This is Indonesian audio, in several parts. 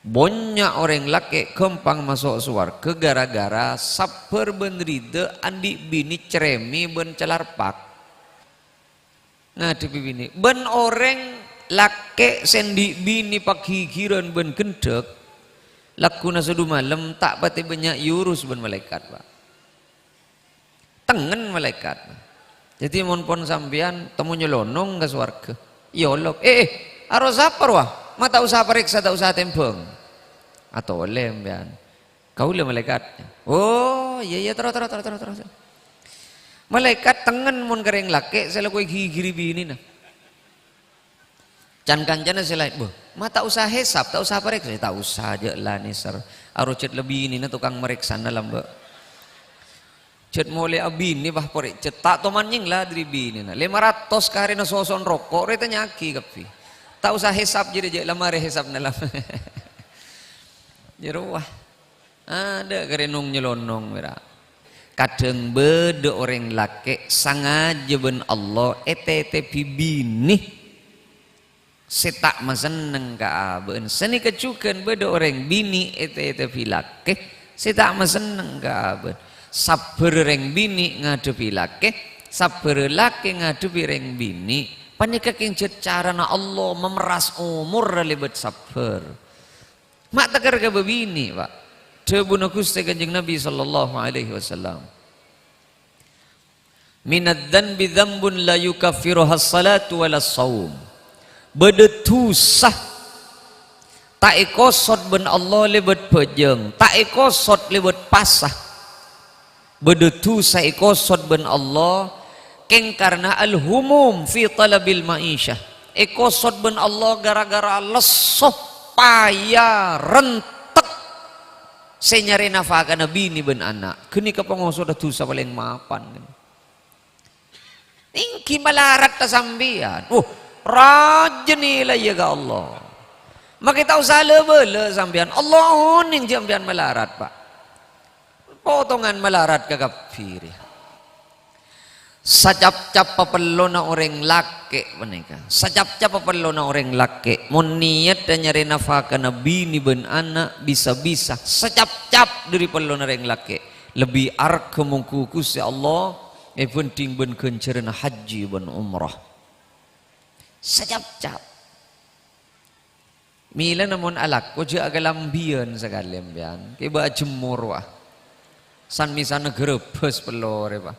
banyak orang laki kempang masuk surga gara-gara saper benride andi bini ceremi ben celarpak ngadepi bini ben orang laki sendi bini pak higiran ben gendek lakuna sedu malam tak pati banyak yurus ben malaikat pak tengen malaikat jadi monpon sampean temu nyelonong ke surga yolok harus sapar wah mata usaha periksa tak usaha tempeng atau lembian kau le malaikat oh iya terus malaikat tengen mon kereng laki saya lakukan gigi bini nah can kancana selain boh mata usaha hesab tak usaha periksa tak usah aja lah nih sir harus cet lebih ini nah tukang meriksa dalam mbak cet mulai abin nih bah porek cet tak tomaning lah dari bini nah 500 karena soson rokok reta nyaki kapi tak usah hesab jadi lamare hesab dalam jeruah ada kerenung nyelonong mira kadang beda orang laki sangaja ben Allah bini setak maseneng ka ben seni kecukan beda orang bini laki setak maseneng ka ben sabar reng bini ngadepi laki sabar laki ngadepi reng bini panika king cara na Allah memeras umur lebet sabar mak takar ke bini pak tebuna Gusti Kanjeng Nabi sallallahu alaihi wasallam minad dzanbi dzambun la yukaffiruha as-salatu wala as-shaum bedetusah tak ikosot ben Allah lebet pejeng tak ikosot lebet pasah bedetusah ikosot ben Allah keng karena al-humum fi talabil ma'isyah ikosot ben Allah gara-gara lesoh payah rentek saya nyari nafkah nabi ini ben anak kini kepengoso dah tusa paling mapan ingki malarat ta sambian rajin nilai ya ga Allah maka kita usah lebele sambian Allah ning sambian malarat pak potongan malarat ke kafir sajap-cap papelona orang laki menika sajap-cap papelona orang laki mun niat dan nyari nafkah nabi ni ben anak bisa-bisa sajap-cap dari pelona orang laki lebih arke mungkuku si Allah penting ben kencerna haji ben umrah sajap-cap mila namun alak ko je agalambian sekali ambian kiba jemur wah san misana grebes pelore pak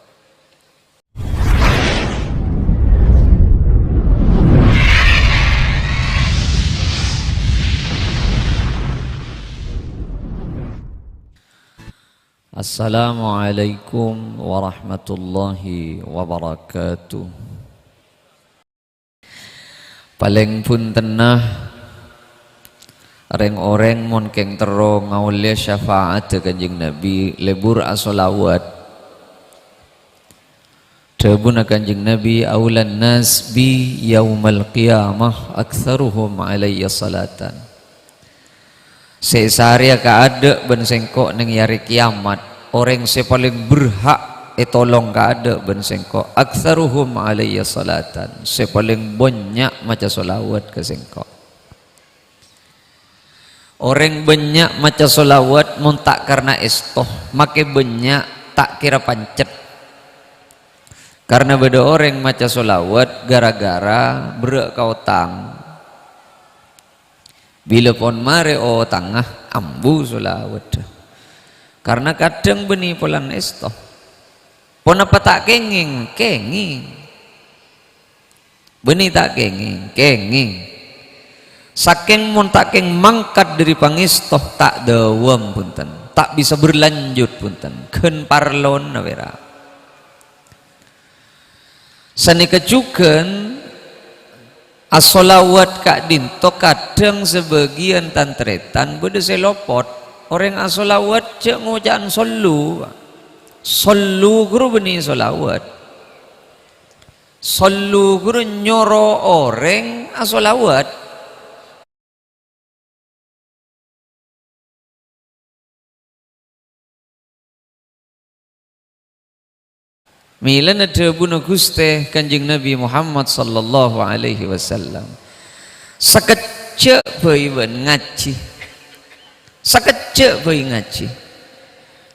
Assalamualaikum warahmatullahi wabarakatuh. Paling pun tenah reng-oreng mon keng tero ngaulia syafaat Kanjeng Nabi lebur asolawat tebuna Kanjeng Nabi aulan nas bi yaumal qiyamah aktsaruhum alayya salatan sesaria ka ada ben sengkok neng yari kiamat orang se paling berhak tolong ka ada ben sengkok aktsaruhum alayya salatan se paling banyak maca solawat ke sengkok orang banyak maca solawat mun tak karena istoh make banyak tak kira pancet karena beda orang maca solawat gara-gara berak kau tang bila pon mare tangah ambu solawat karena kadang beni polan istoh pon apa tak kenging beni tak kenging saking mun tak keng mangkat dari pangistoh tak dawam punten tak bisa berlanjut punten ken parlon nawera sani kecuken asolawat kak dinto kadang sebagian tantretan beda selopot orang asolawat cek ngujaan solu guru beni solawat solu guru nyoro orang asolawat Milan ada bunuh Gusti Kanjeng Nabi Muhammad sallallahu alaihi wasallam. Sekecek bayi ngaji. sakecek bayi ngaji.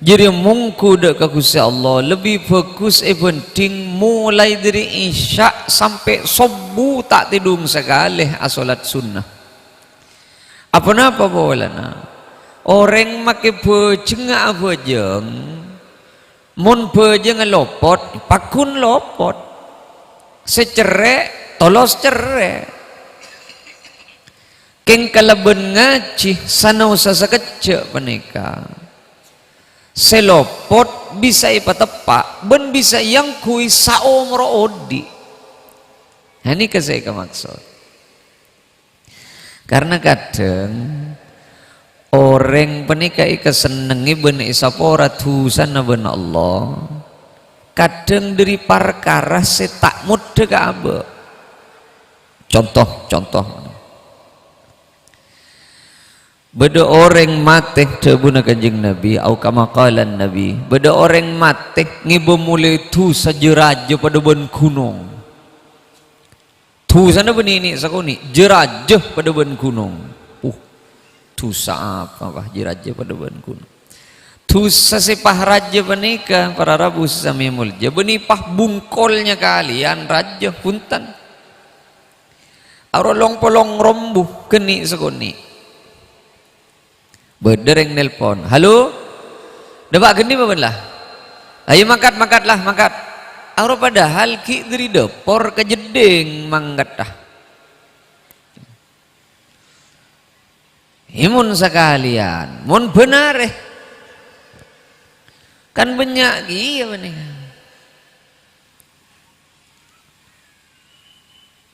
Jadi mungku dek ke Gusti Allah lebih fokus penting mulai dari isya sampai subuh tak tidung sekali asolat sunnah. Apa bolana? Orang make bejeng abejeng, mun bejeng lopot, pakun lopot, secerek, tolos cerek. Keng kalaben ngaji sanau sakecek penika. Selopot bisa ipatepak ben bisa yang kui saomro odi. Nah, ini saya maksud. Karena kadang orang penika kesenengi ben isapora tusan ben Allah. Kadang dari perkara setak muda ke abe. Contoh. Beda orang mati tebuna kanjeng Nabi au kama qala Nabi. Beda orang mati ngibo mulai tu sajeraja pada ben gunung. Tu sana ben ini sakuni jeraja pada ben gunung. Tu apa jeraja pada ben gunung. Tu sesepah raja benika para rabu sami mulja benipah bungkolnya kalian raja punten. Arolong polong rombuh keni sakuni. Berdereng nelpon, halo, dapat geni apa lah? Ayo mangkat. Aura padahal ki dari depor ke jeding mangkat dah. Imun sekalian, mun benar kan banyak iya benih.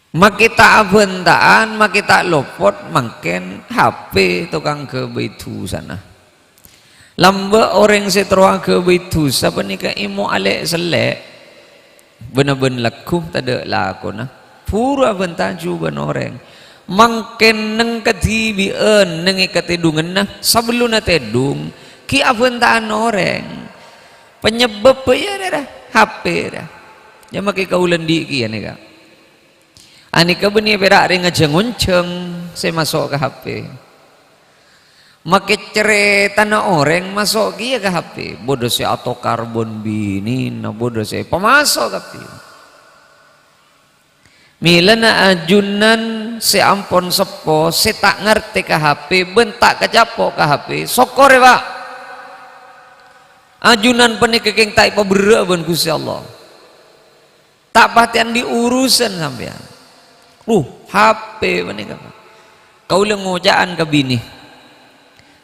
Makita abentaan, makita lopot mangken HP tukang ke baitu sana. Lamba orang seteruang ke baitu siapa nikah imo alek selek bener-bener laku tada laku nah pura bentaju ben orang mangken neng ketibien neng ketedungan nah sebelum na tedung ki abentaan orang penyebab ya dah HP dah ya makai kaulan di ki ane ka anika beni perak ring ngejeng-ngejeng saya masuk ke HP make cerita na orang masuk kia ke HP bodoh saya atau karbon bini na bodoh saya pemasok ke HP milana ajunan si ampon sepo si tak ngerti ke HP bentak kecapo ke HP sokore pak ajunan penikeng tak ipa berak ben Gusti Allah tak patian diurusan sampean HP menikah kau ngojaan ke bini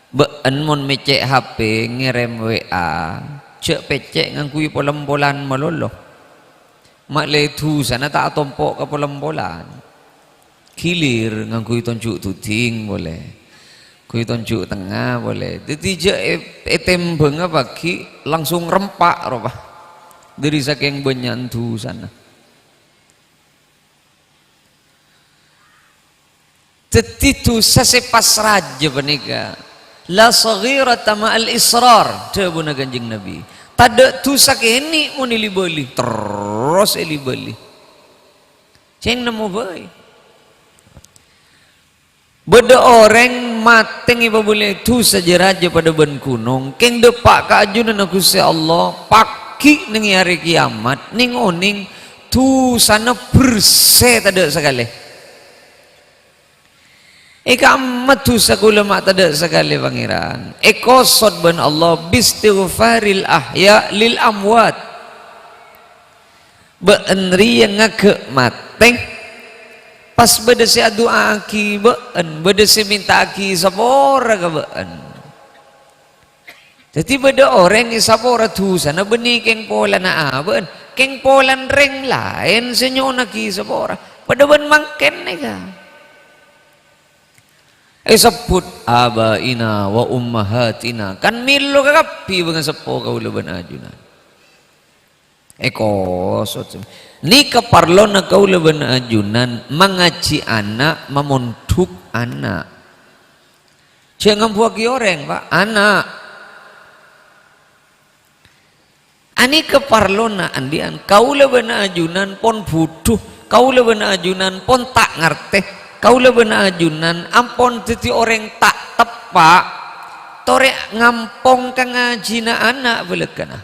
beun mon mecek HP ngirim WA cek pecek ngangkui polam-polan malolo mak letu sana tak tompok ke polam-polan kilir ngangkui tonjuk tuting boleh kui tonjuk tengah boleh ditijak tembeng apa ki langsung rempak roba dari saking benyantu sana. Tetitu sesepas raja benika la saghirata ma'al israr tabuna kanjeng Nabi tada tu sakeni munili beli terus eli beli ceng nemu bae beda orang mateng iba boleh tu saja raja pada ben gunung keng depak keajunan Gusti Allah paki ning hari kiamat ning oning tu sana bersih tada sekali ika amat tu sakulama tada sekali pangeran ekosot ben Allah bistighfaril ahya lil amwat beenri yang ngake mateng pas beda si doa aki been beda si minta aki sapora ka been jadi beda orang ni sapora tu sana beni keng pola na been keng polan reng lain senyon aki sapora pada ben mangken ni ka sebut abaina wa ummahatina kan milo kakapi dengan sepo kau leban ajunan ekosot ni keparlo na kau leban ajunan mengaji anak memontuk anak jangan buaki orang pak anak ani keparlo na andian kau leban ajunan pon butuh kau leban ajunan pon tak ngerti kau leban ajunan ampon titi orang tak tepak torek ngampong ka ngaji na anak belekana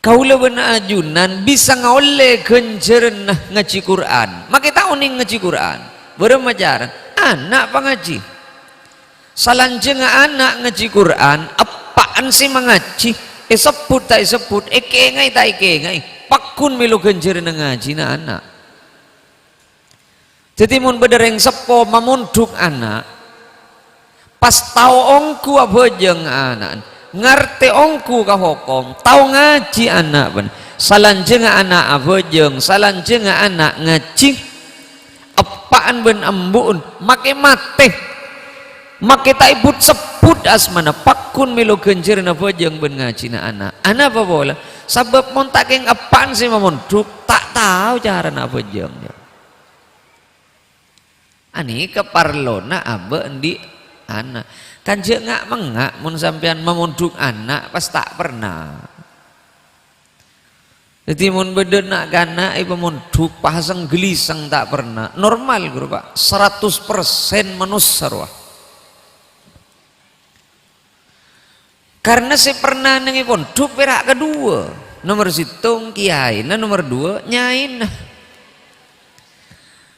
kaula bena ajunan bisa ngole genjeren ngaji Quran makita uning ngaji Quran beremajaran anak pangaji salanjeng anak ngaji Quran apaan sih mengaji sebut tak sebut kengai tak kengai pakun milu genjeren ngaji na anak jadi mun bedereng sepo mamunduk anak pas tau ongku abojeng anak ngerti ongku ka hukum tau ngaji anak ben salanjeng anak abojeng salanjeng anak ngaji apaan ben ambun make mate make tak ibut sebut asmana pakun milu genjer na abojeng ben ngaji na anak apa bola sabab mon tak keng apaan sih mamunduk tak tahu cara na abojeng ani keparlona abe di anak kan je ngak mengak mun sampean memunduk anak pas tak pernah jadi mun bedena kana ibu munduk pasang gelisang tak pernah normal guru pak 100% manusia wah karena si pernah nengi punduk perak kedua nomor situng kiai nah nomor 2 nyain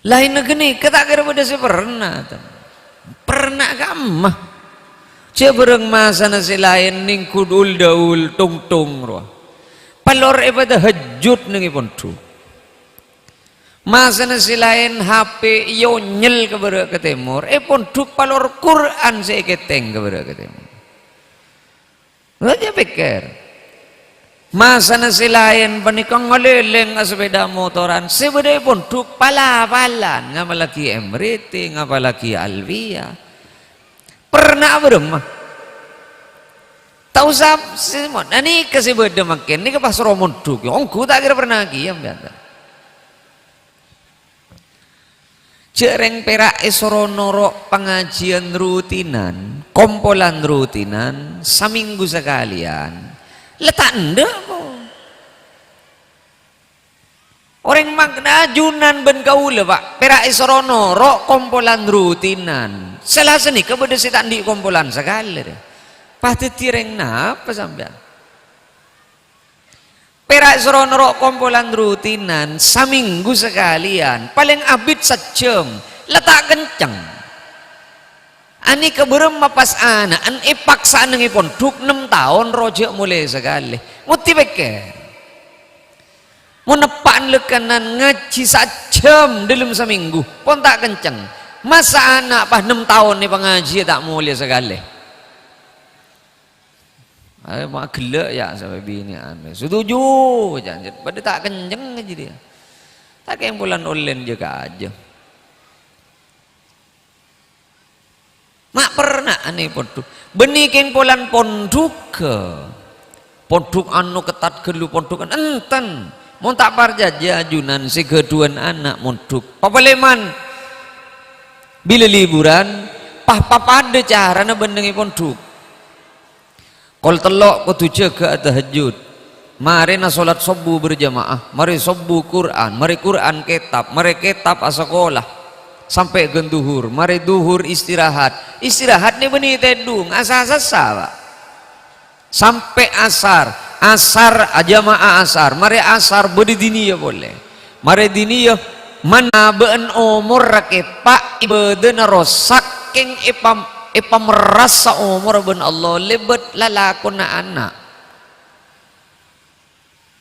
lain gini kita kira pada si pernah kamah cebereng masa nasi lain ning kudul daul tung tung roh palor pada hajut nengi pontu masa nasi lain HP yonyel ke timur pontu palor Quran si keteng ke timur aja pikir masa nasi lain panikang ngeleleng sepeda motoran sebeda pun duk pala-palan ngapalagi MRT ngapalagi Alvia pernah beremah tahu sab simon ini kesebeda makin ini kepas romon duk ongku tak kira pernah lagi ya biasa cereng perak esoronorok pengajian rutinan kompolan rutinan seminggu sekalian letak ndak orang makna ajunan ben kaula pak perak isrono rok kompolan rutinan selasa nih kepada si tandi kompolan sekali deh pasti tireng napa sampean perak isrono rok kompolan rutinan seminggu sekalian paling abid sejam letak kenceng ani keberem pas anak an paksa nengi ponduk 6 tahun rojek mulai sekali muti beke menepaan lekanan ngaji sajam dalam seminggu pun tak kenceng masa anak pas 6 tahun ni pengaji tak mulai sekali ayo mak gelak ya sampai bini ame setuju jangan pada tak kenceng aja dia tak kayak bulan online juga aja mak pernah aneh ponduk benikin polan ponduk ke ponduk anu ketat gelu ponduk enten mau tak parjaja ajunan si keduan anak ponduk papaleman bila liburan pada cara na bendengi ponduk kol telok kudu jaga tahajud mari na salat subuh berjamaah mari subuh Quran mari Quran kitab mari kitab sekolah sampai genduhur mari duhur istirahat nih benih tedung asar sampai asar jamaah asar mari asar beri dini ya boleh mari dini ya mana ben umur rakyat pak ibeden rosak keng ipam merasa umur ben Allah lebet lalakuna anak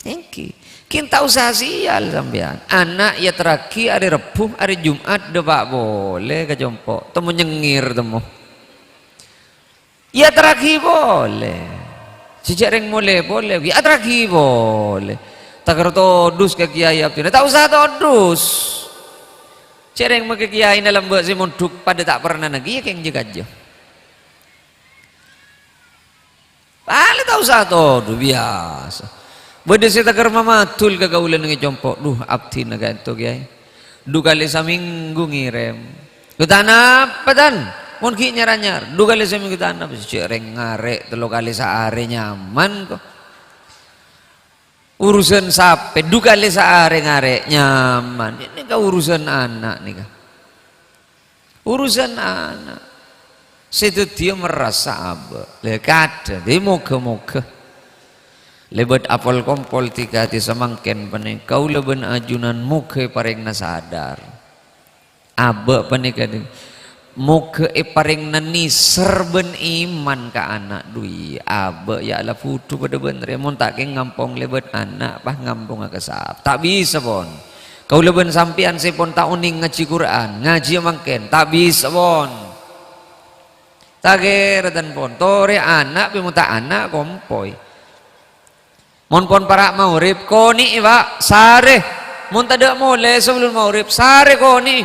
thank you kita usaha sial sampean anak ya terakhir hari Rebuh hari Jumat depak boleh ke jompo temu nyengir temu ya terakhir boleh sejak reng mulai boleh ya terakhir boleh tak todus ke kiai abdina tak usah todus cereng make kiai dalam buat si munduk pada tak pernah lagi ya keng jaga aja paling tak usah todus biasa beda saya takar mamatul kagaulan ng jompo duh abdi na ganto kiai du kali saminggu ngirem kutana padan mon ki nyaranyar du kali saminggu kutana cereng ngare 3 kali saare nyaman kok urusan sape du kali saare ngare nyaman ini ka urusan anak nih ka urusan anak Situ dia merasa apa? Lekada, dia moga-moga. Lebat apal kompol tika ti samangken panik. Kau leben ajunan moga paring nasadar. Aba panik kadang. Moga paring nani serben iman ka anak dui. Aba ya lah putu pada bener. Mon tak ke ngampong lebat anak pah ngampong akasap. Tak bisa pon. Kau leben sampian sepon tak uning ngaji Quran, ngaji mangken. Tak bisa pon. Tager dan pon tore anak pimuta anak kompoy mon pon para maurib koni iba sare mon tada mole sebelum maurib sare koni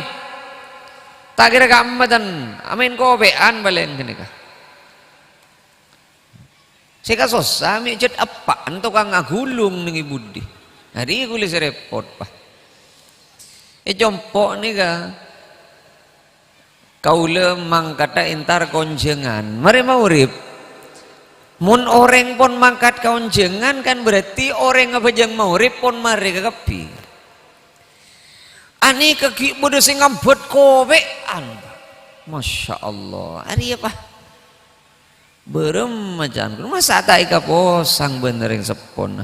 tager kamatan amin kobean balen kene ka sika sosami jet apa anto kang agulung ning ibudi hari kulis repot pa jompo ni ka kaula mangkata intar konjengan mari maurib mun orang pon mangkat konjengan kan berarti orang apa jang maurib pon mari kekapi ani kaki bodoh sing ngambut kowean Masya Allah ari apa berem macan masa tak ika posang bener yang sepon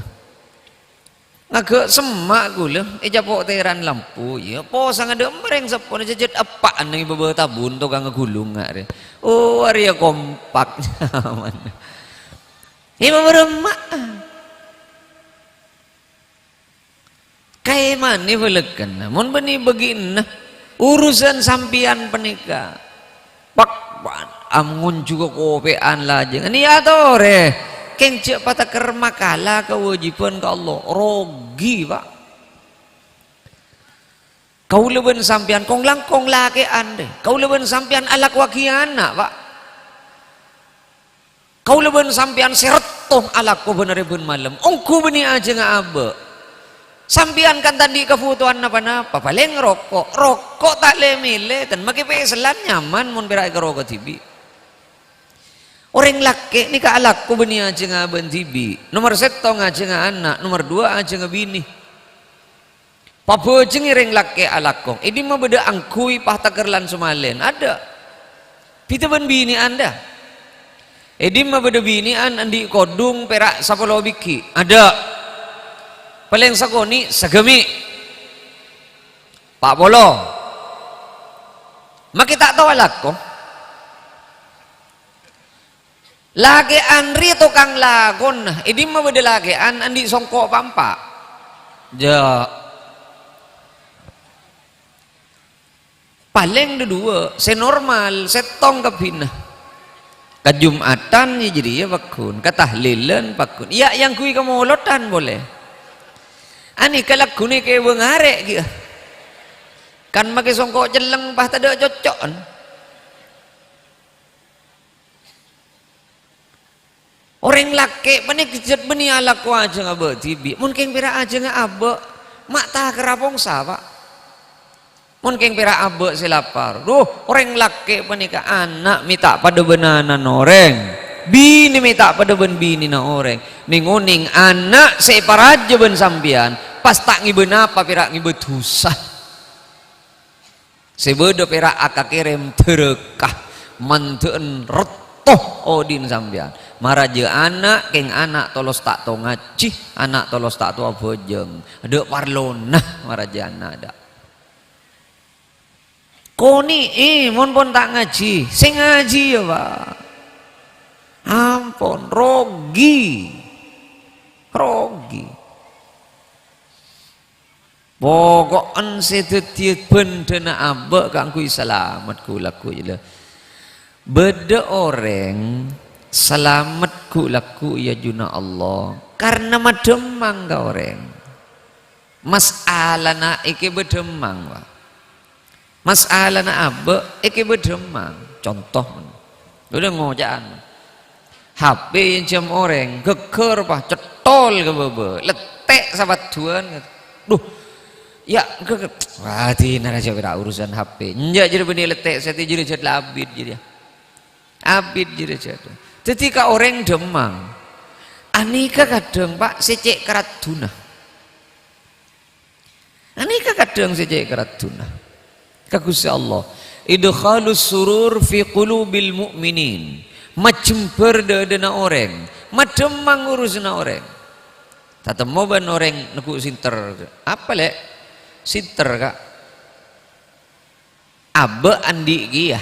ngagak semak gula japok teran lampu ya posang ada mereng sepon jajet apaan yang ibu tabun to kang ngagulung ngare oh area kompak mana ibu beremak kayak mana belekan namun beni begini urusan sampian penikah pak amun juga kopean lajeng ini ya tore kencik patah kermakala kewajiban ke Allah rogi pak kau leben sampian kong langkong laki ande kau leben sampian alak wakiana pak kau leben sampian sertoh alak ko bener ben malam ongku beni aja nga abe sampian kan tadi kebutuhan apa-apa paling rokok tak lemile dan makipai selan nyaman mun berai ke rokok tibi orang laki ni ka alak ko beni aja nga bentibi nomor setong aja nga anak nomor dua aja nga bini pabojeng ireng laki alak ko ini mah beda angkui pah takerlan sumalen ada pita ben bini anda ini mah beda binian andi kodung perak sapolo biki ada paling sakoni sagemi pak bolo makita tahu alak ko lagean ri tukang lagon ini mah beda lagean andi songkok pampa ja paling dua senormal setong kepinah kajumatan jadi ya bakun katahlilan bakun ya yang kui kemolotan boleh ani kalak kuni ke wengare gitu kan make songkok jeleng pah tada cocok orang laki panik kejet beni alak ko aja nga betibi mungkin pira aja nga abe mak tah kerapong sa pak mungkin pira abe silapar duh orang laki panik anak minta pada benanan orang bini minta pada ben bini na orang ninguning anak separaja ben sampian pas tak ngiben apa pira ngibet husah sebedo pira akakerem terekah manteun retoh odin sampian maraja anak keng anak tolos tak to ngaji anak tolos tak to bojeng ada parlonah maraja anak ada koni mon pon tak ngaji sing ngaji ya pak ampun rogi pokoknya sedetiet bendena abek kangku selamat kulaku ya beda orang selamat ku laku ya juna Allah karena mademang ka orang masalahna iki bedemang wa masalahna abe iki bedemang contoh udah ngojaan HP yang jam orang geger pah cetol ke bebe letek sahabat tuan duh ya geger wah tina aja kira urusan HP nja jadi benih letek saya jadi labid jadi abid jadi jadi ketika orang demang anika kadang pak secek kerat tuna anika kadang secek kerat tuna kagusti Allah idkhalus surur fi qulubil mu'minin, macam perdana orang, macam mangurusna orang. Tatemo ban orang neku sinter. Apa lek? Sinter kak. Abe andi gia.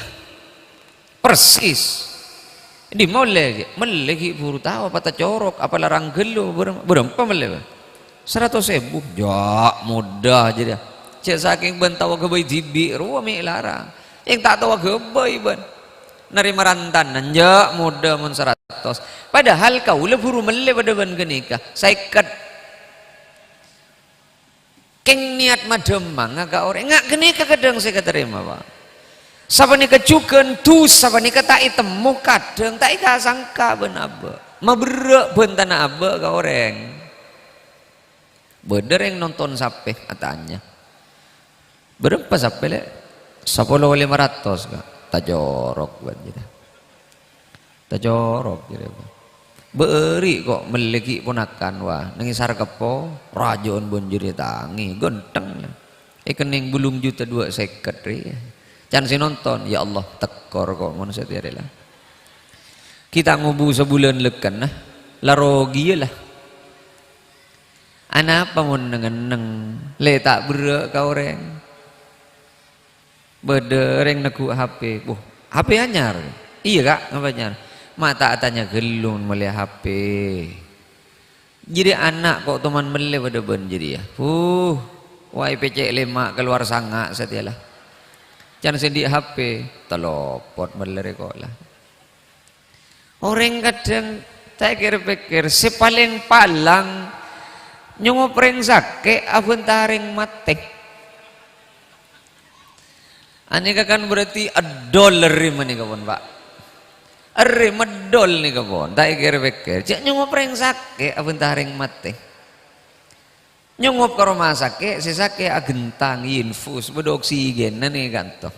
Persis. Di mole ki buru tahu apa ta corok apa larang gelo berapa mele? 100.000. Ya mudah jadi. Cek saking ben tahu gebay jibi ruami larang. Yang tak tahu gebay ben. Nerima rantanan ya mudah mun 100. Padahal kau leburu mele pada ben kenikah. Saikat keng niat mademang agak orang ngak kenikah kadang saya terima pak. Sapa nika cukeun tu sapa nika tak itemu kadang tak ika sangka ben abe. Mabrek ben tanah abe ka orang. Beder yang nonton sape katanya. Berapa sape le? 10.500 kak. Tak jorok buat kita. Tak jorok kira. Beri kok meleki ponakan wah nengisar kepo rajon bonjuri tangi genteng. Kening belum juta 2 seket ri. Jangan si nonton ya Allah tekor kok manusia tiada lah. Kita ngubu sebulan lekan nah larogi lah. Anak apa mau neng le tak berek kau reng. Bedereng neku HP. HP anyar. Iya kak, apa anyar? Mata tanya gelun melihat HP. Jadi anak kok teman mele pada ben jadi ya. Wai PC 5 keluar sangak setialah. Jangan sedih HP, telopot mele kok lah. Orang kadang tak kira-pikir sepaling palang nyungop reng sake abun taring mate. Anika kan berarti $1 nih kawan pak. Medol nih kawan. Tak kira-pikir. Cak nyungop reng sake abun taring mate. Nyungop ke rumah sake, si sake agentang infus bedoksigen nih kanto.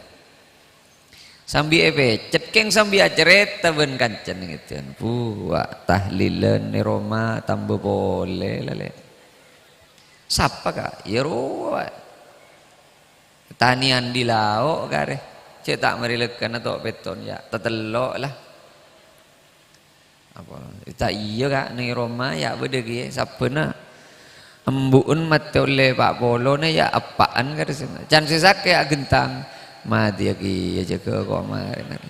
Sambil cepkeng sambil aceret taben kancan gitu. Buat tahlilan nih Roma tambah boleh lale. Siapa kak? Ya ruwet. Tanian di lauk kare. Cek tak merilekan atau beton ya. Tetelok lah. Apa? Tak iya kak nih Roma ya bedegi. Siapa nak? Embuun mati oleh Pak Polo nih ya apaan kare sini. Jangan sesak kayak gentang. Mati lagi aja ke kok kemarin.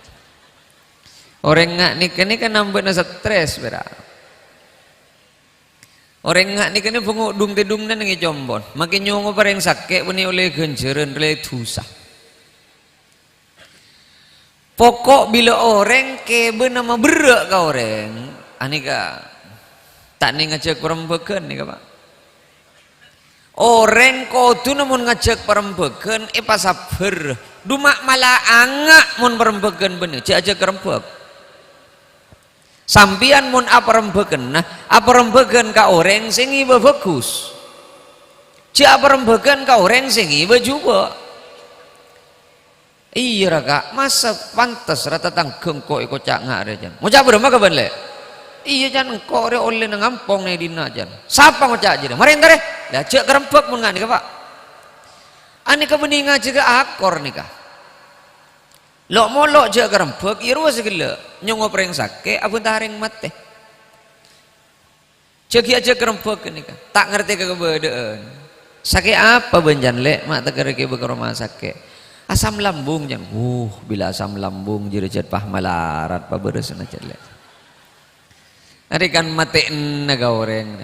Orang ngak ni kan nambah stres berak. Orang ngak ni kan penguk dung tedung nan ngi jombon. Makin nyongo pareng sakit beni oleh genjeren oleh tusa. Pokok bila orang kebe nama berak ka orang. Anika tak ni ngajak perempuan ni ka Pak. Orang kau tu namun ngajak perempuan pas sabar. Dumak malah angak mun perempuan bener. Cak ajak perempuan. Sampian mun aparembegan nah aparembegan ka orang sing iba bagus. Ci aparembegan ka orang sing iba juga. Iya kak masa pantas rata tanggeng kok iko cak ngak rejan. Ngucap berapa kaban le? Iya jan kok re oleh nang ngampong nih dina jan. Sapa ngucap jadi? Mari entare. Lah cek kerempek mun ngani ka Pak. Ani ka beninga juga akor nih kak. Lok molok je kerempek iru segala nyongo preng sake abun taring mate. Ceki aja kerempek ni kan. Tak ngerti kebedaan. Sake apa benjan lek mak tak kereke ke rumah sake. Asam lambung jan. Bila asam lambung jadi cet pah malarat pa beres na cet lek. Ari kan mate na goreng.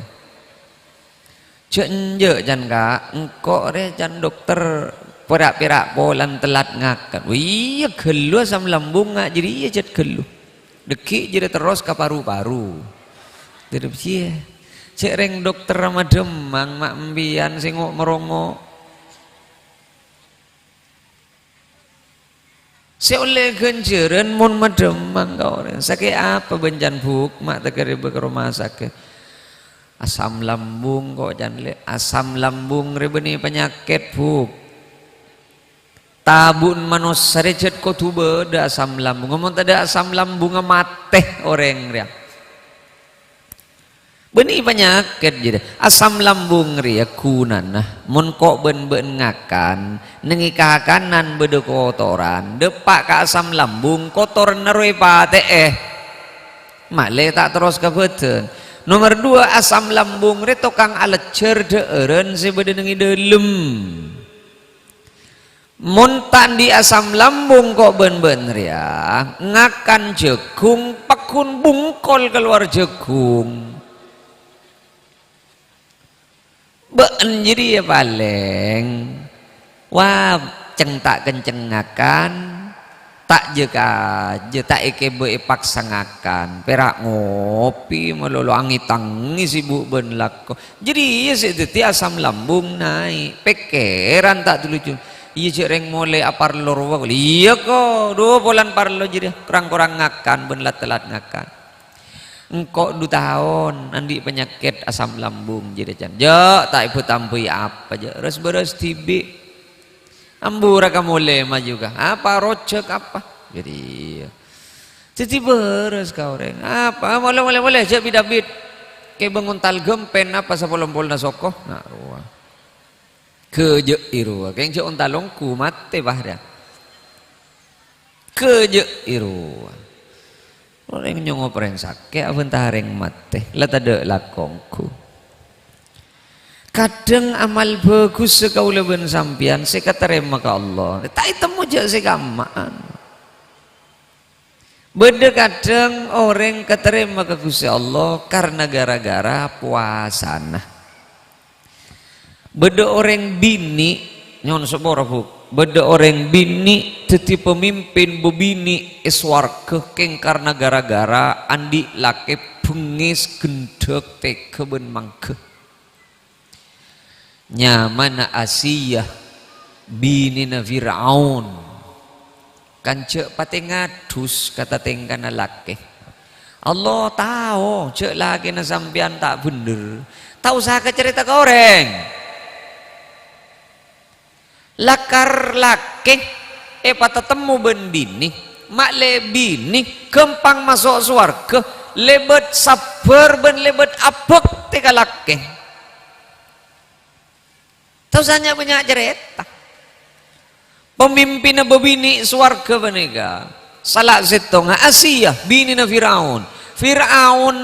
Cek je jan ka engko re jan dokter perak-perak bolan telat ngakan. Iya gelu asam lambung ngak jadi iya jad gelu. Dekik jadi terus ke paru-paru. Jadi piye? Cek reng dokter sama demang mak mbian sing merongo. Seoleh genjeren mun mademang kau orang. Sakit apa benjan buk mak tekeri ke rumah sakit. Asam lambung kok jan le. Asam lambung rebeni penyakit buk. Tabun manus sarejet ko tu beda asam lambung. Ngomong tak ada asam lambung mate orang dia. Beni penyakit jadi asam lambung ria kunanah mun kok ben ngakan nengi kakanan bede kotoran depak ka asam lambung kotor neroi pate male tak terus kabeten. Nomor 2 asam lambung ria tokang alecer deeren si bede nengi delem mun tandi asam lambung kok ben ria ngakan jagung pakun bungkol keluar jagung jadi ya paling wah tak kenceng ngakan tak jeka je tak ikebe paksa ngakan perak ngopi melulu angi-tangi sibuk ben lako jadi ya sedeti asam lambung naik pekeran tak lucu iya cereng mulai apar lor wa iya kok 2 bulan parlo jadi kurang-kurang ngakan ben telat ngakan engkau 2 tahun andi penyakit asam lambung jadi can jo tak ibu tampui apa aja beres tibi ambura kamu lema juga apa rocek apa jadi beres kau reng apa boleh cek bidabit kayak bangun tal gempen apa sapolong-polong nasoko nah ruah keje irua kayak cek ontalongku mate bahda keje irua orang nyongo pereng sakit aventah reng mate lata de lakongku kadang amal bagus sekau leben sampian seka terima ke Allah tak temu je sekamaan beda kadang orang keterima ke Gusti Allah karena gara-gara puasana beda orang bini nyon sebora buk beda orang bini teti pemimpin bebini iswarga keng karena gara-gara andi lake bengis gendek teke ben mangke nyamana Asiyah bini na Fir'aun kan cek pate ngadus kata tengkana lake Allah tahu cek lagi na sampian tak bener tahu saya cerita ke orang lakar lake pata temu bendini mak lebini kempang masuk suarga lebet sabar ben lebet apek teka lake tahu sanya banyak cerita pemimpin bebini suarga benega salah setonga Asiyah bini na Fir'aun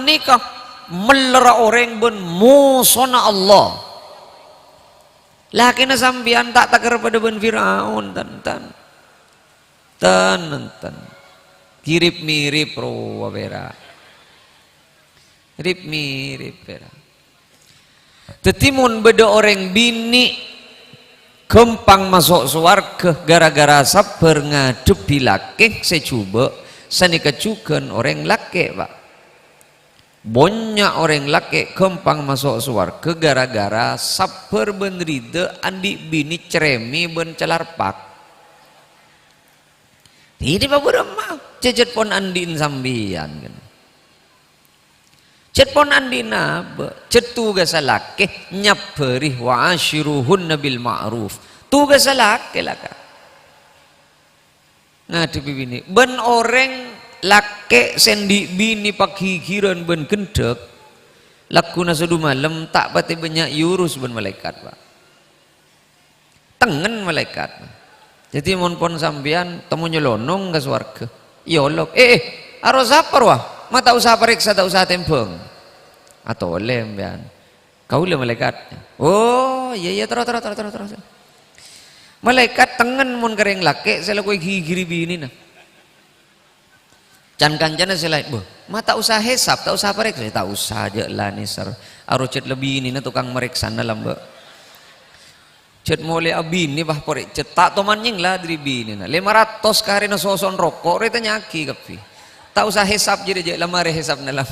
nikah melera orang ben musona Allah laki na sambian tak takar pada ben Fir'aun tan kirip mirip roa bera mirip bera tetimun beda orang bini kempang masuk suarga gara-gara sabar ngadepi laki secoba sani kecukan orang laki pak banyak orang laki kempang masuk suarga gara-gara sabar ben rida andi bini ceremi ben celarpak ini pak beremah cejet pon andin sambian kan cet pon andina cetu gasa laki nyaberi wa ashiruhun nabil ma'ruf tu gasa laki laka ngadepi bini ben orang lake sendi bini pagi giran ben gendek lakuna sedu malam tak pati banyak yurus ben malaikat pak tengen malaikat jadi mon pon sambian temu nyelonong ke swarga yolok aros apa wah mata usaha periksa tak usaha tempeng atau oleh mbian kau le malaikatnya oh iya terus malaikat tengen mon kering lake saya koi gigiri bini nah can kancana selai boh mata usaha hesab tak usaha periksa tak usah aja lah nisar arucet lebih ini na tukang meriksa na lamba cet mulai abini bah porek cet tak toman nying lah dari bini na 500 kari na soson rokok reta nyaki kapi tak usah hesab jadi lamare hesab na lam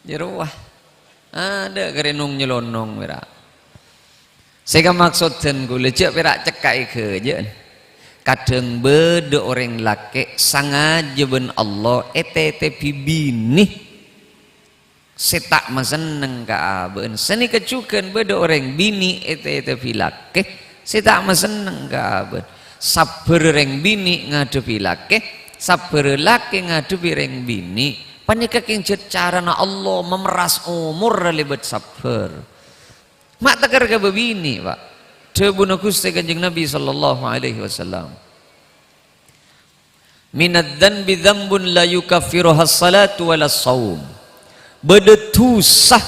jeruah ada kerenung nyelonong mera saya maksudkan gue lecek perak cekai ke je kadang beda orang laki sangaja ben Allah bini setak maseneng ka aben seni kecukan beda orang bini laki setak maseneng ka aben sabar orang bini ngadepi laki sabar laki ngadepi orang bini panika king cara na Allah memeras umur lebet sabar mak takar ka babini pak tebuna Gusti Kanjeng Nabi sallallahu alaihi wasallam minad dzanbi dzambun la yukaffiruha as-salatu wala as-shaum bedetusah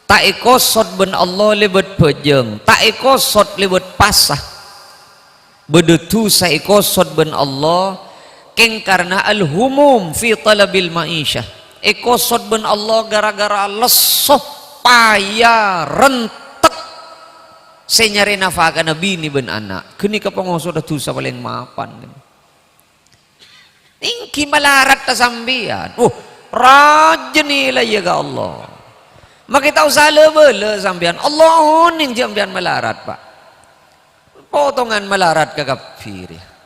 tak ikosot ben Allah lebet pejeng tak ikosot lebet pasah bedetusah ikosot ben Allah keng karena al-humum fi talabil ma'isyah ikosot ben Allah gara-gara lesoh payah rentek senyari nafaka nabi ni ben anak kini kapangosot dosa paling mapan ingki malarat ta sambian rajin ila ya ga Allah makita usah lebele sambian Allah ning sambian malarat pak potongan malarat ka kafir ya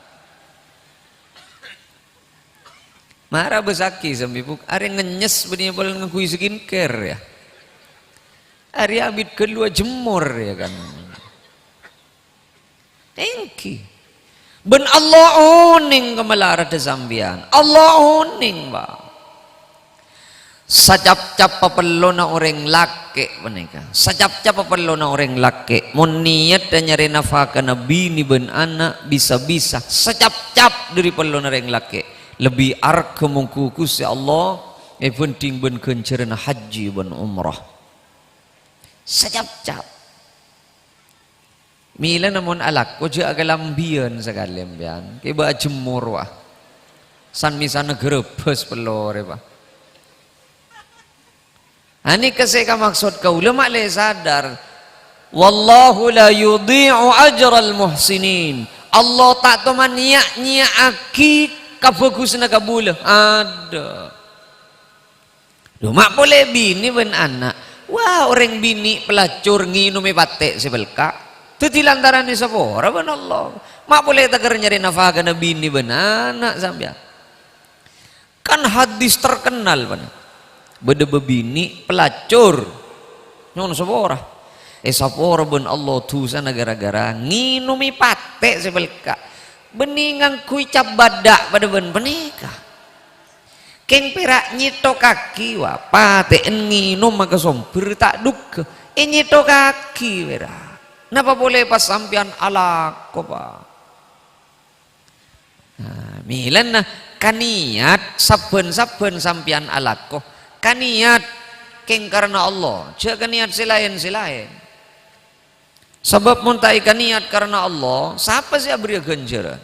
marah besaki sambil buk are ngenyes benih boleh ngakui skincare ya are abid kedua jemur ya kan engki ben Allah oning kemelarat sambian Allah oning ba sajap-cap papelona orang laki menika sajap-cap papelona orang laki mun niat dan nyari nafkah nabi ni ben anak bisa-bisa sajap-cap dari pelona orang laki lebih arke mengkukus ya Allah penting ben kencerna haji ben umrah sajap-cap mila namun alak ko je agalambian sekali ambian ke ba jemur wah san misana grebes pelore ba ani keseka maksud kau ulama le sadar wallahu la yudhi'u ajral muhsinin Allah tak teman niat aki kabagusna kabula ada lu mak boleh bini ben anak wah orang bini pelacur nginum patek sebelka itu lantaran ni sapora ben Allah mak boleh tagar nyari nafkah nabi ni ben anak sampean kan hadis terkenal ben bede bebini pelacur nyon sapora sapora ben Allah tu sana gara-gara nginumi patek sebelka beningan kui cap badak pada ben penika keng perak nyito kaki wa patek nginum maka sompir tak duk nyito kaki wera napa boleh pas sampian alak ko pa milan nah kaniat saben-saben sampian alak ko kaniat keng karena Allah jangan niat selain sebab muntai kaniat karena Allah siapa sih abri ganjaran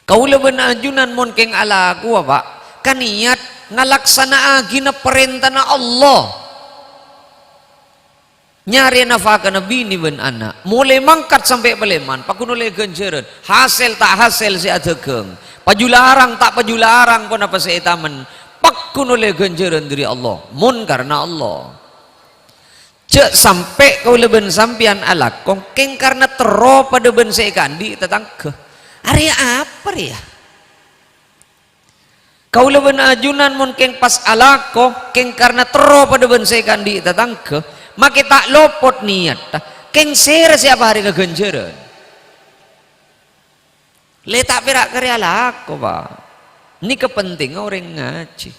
kau leben ajunan mun keng alak ko pak kaniat ngalaksana agina perintah Allah nyari nafkah nabi ni ben anak mulai mangkat sampai peleman pakun oleh ganjaran hasil tak hasil si adegeng pajularang tak pajularang pun apa seitaman pakun oleh ganjaran dari Allah mun karena Allah cek sampai kau leben sampian alak kongkeng karena tero pada ben seikandi tetang ke area apa ya kau leben ajunan mun keng pas alak kongkeng karena tero pada ben seikandi tetang ke maka tak lopot niat keng sera siapa hari kegenjeran letak perak karya lako pak ini kepentingan orang ngaji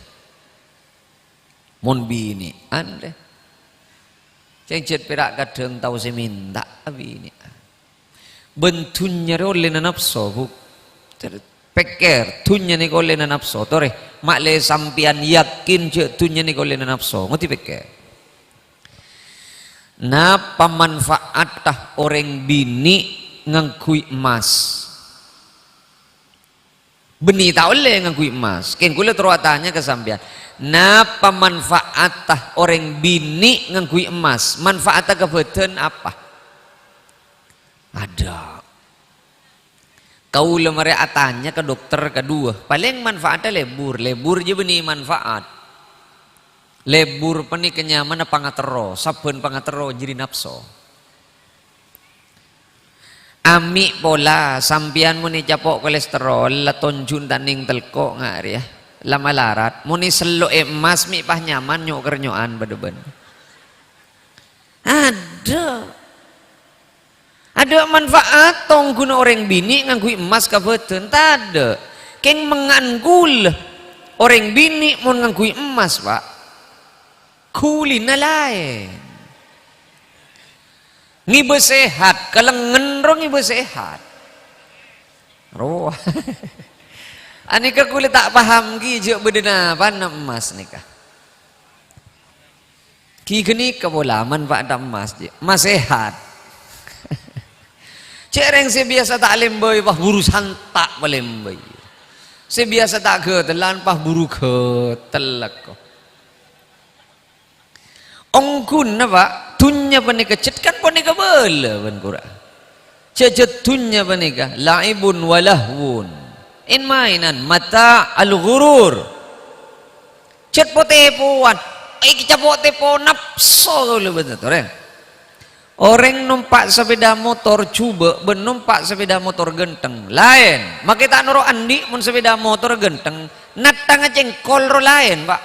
mon bini anda cengcet perak kadang tahu saya minta bini bentunya oleh nafsu buk peker tunya ni oleh nafsu tore mak le sampian yakin je tunya ni oleh nafsu ngerti peker napa manfaat orang bini ngangkui emas beni tak oleh ngangkui emas ken kula teruatanya kesambian napa manfaat orang bini ngangkui emas manfaatnya kebetulan apa ada kau lemari atanya ke dokter kedua paling manfaatnya lebur je beni manfaat lebur pani kenyaman pangatero sabun pangatero jadi nafsu ami pola sampian muni capok kolesterol la tonjun taning telko ngari ya lama larat muni selo emas mi pah nyaman nyok kernyoan badeben ada manfaat tong guna orang bini nganggu emas kabeuten tade keng menganggul orang bini mau ngangkui emas pak kulina lain ngibe sehat kalengen rong ngibe sehat roh anika kulit tak paham ki jek bedena pana emas nikah ki geni kebolaman pak ada emas je emas sehat cereng si biasa tak lembay pah buru santak pelembay si biasa tak ke telan pah buru ke telak ko ongkun apa tunya panika cet kan panika bela ban Quran cet tunya panika laibun walahwun in mainan mata al ghurur cet potepoan kita potepo nafsu kalau betul orang numpak sepeda motor coba benumpak sepeda motor genteng lain maka tak noro andi mun sepeda motor genteng natang jengkol ro lain pak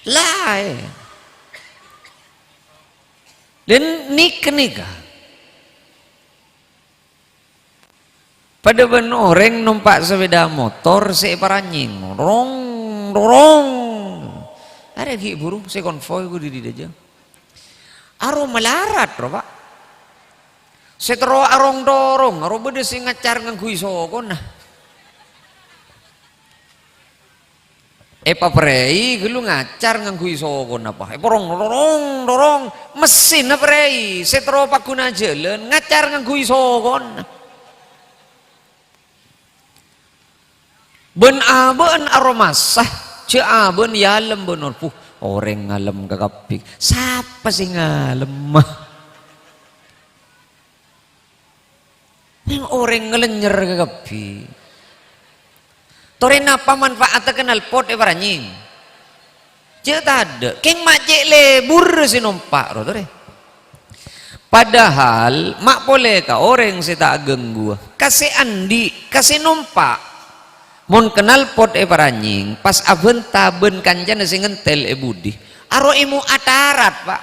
lain dan nikah pada ben orang numpak sepeda motor separanying rong dorong ada ki burung saya konvoy gue di aja aro melarat ro pak setero arong dorong aro bede sing ngacar ngangkui sokon nah prei gelu ngacar ngangkui sokon apa porong dorong mesin prei setero pakuna jalan ngacar ngangkui sokon ben aben aro masah ce aben yalem benor puh orang ngalem kakapik siapa sih ngalem mah yang orang ngelenyer kakapik toren apa manfaatnya kenal pot evaranying ce tade keng macek lebur si numpak ro tore padahal mak boleh ka orang si tak genggu kasih andi kasih numpak mun kenal pot paranying pas aben taben kanjana sing ngentel budi aro imu atarat pak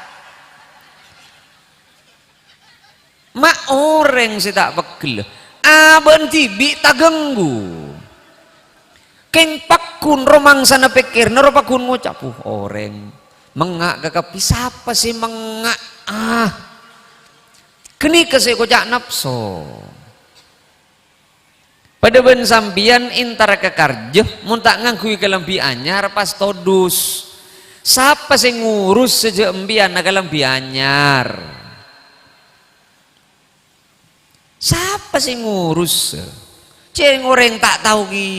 mak orang si tak pegel aben tibi tak genggu keng pakun romang sana pikir naro pakun ngucap orang mengak kakapi siapa sih mengak keni kasih kocak nafsu pada ben sambian intara kekarjeh mun tak ngangkui kelambi anyar pas todus siapa sing ngurus sejak embian na kelambi anyar siapa sing ngurus ceng orang tak tahu ki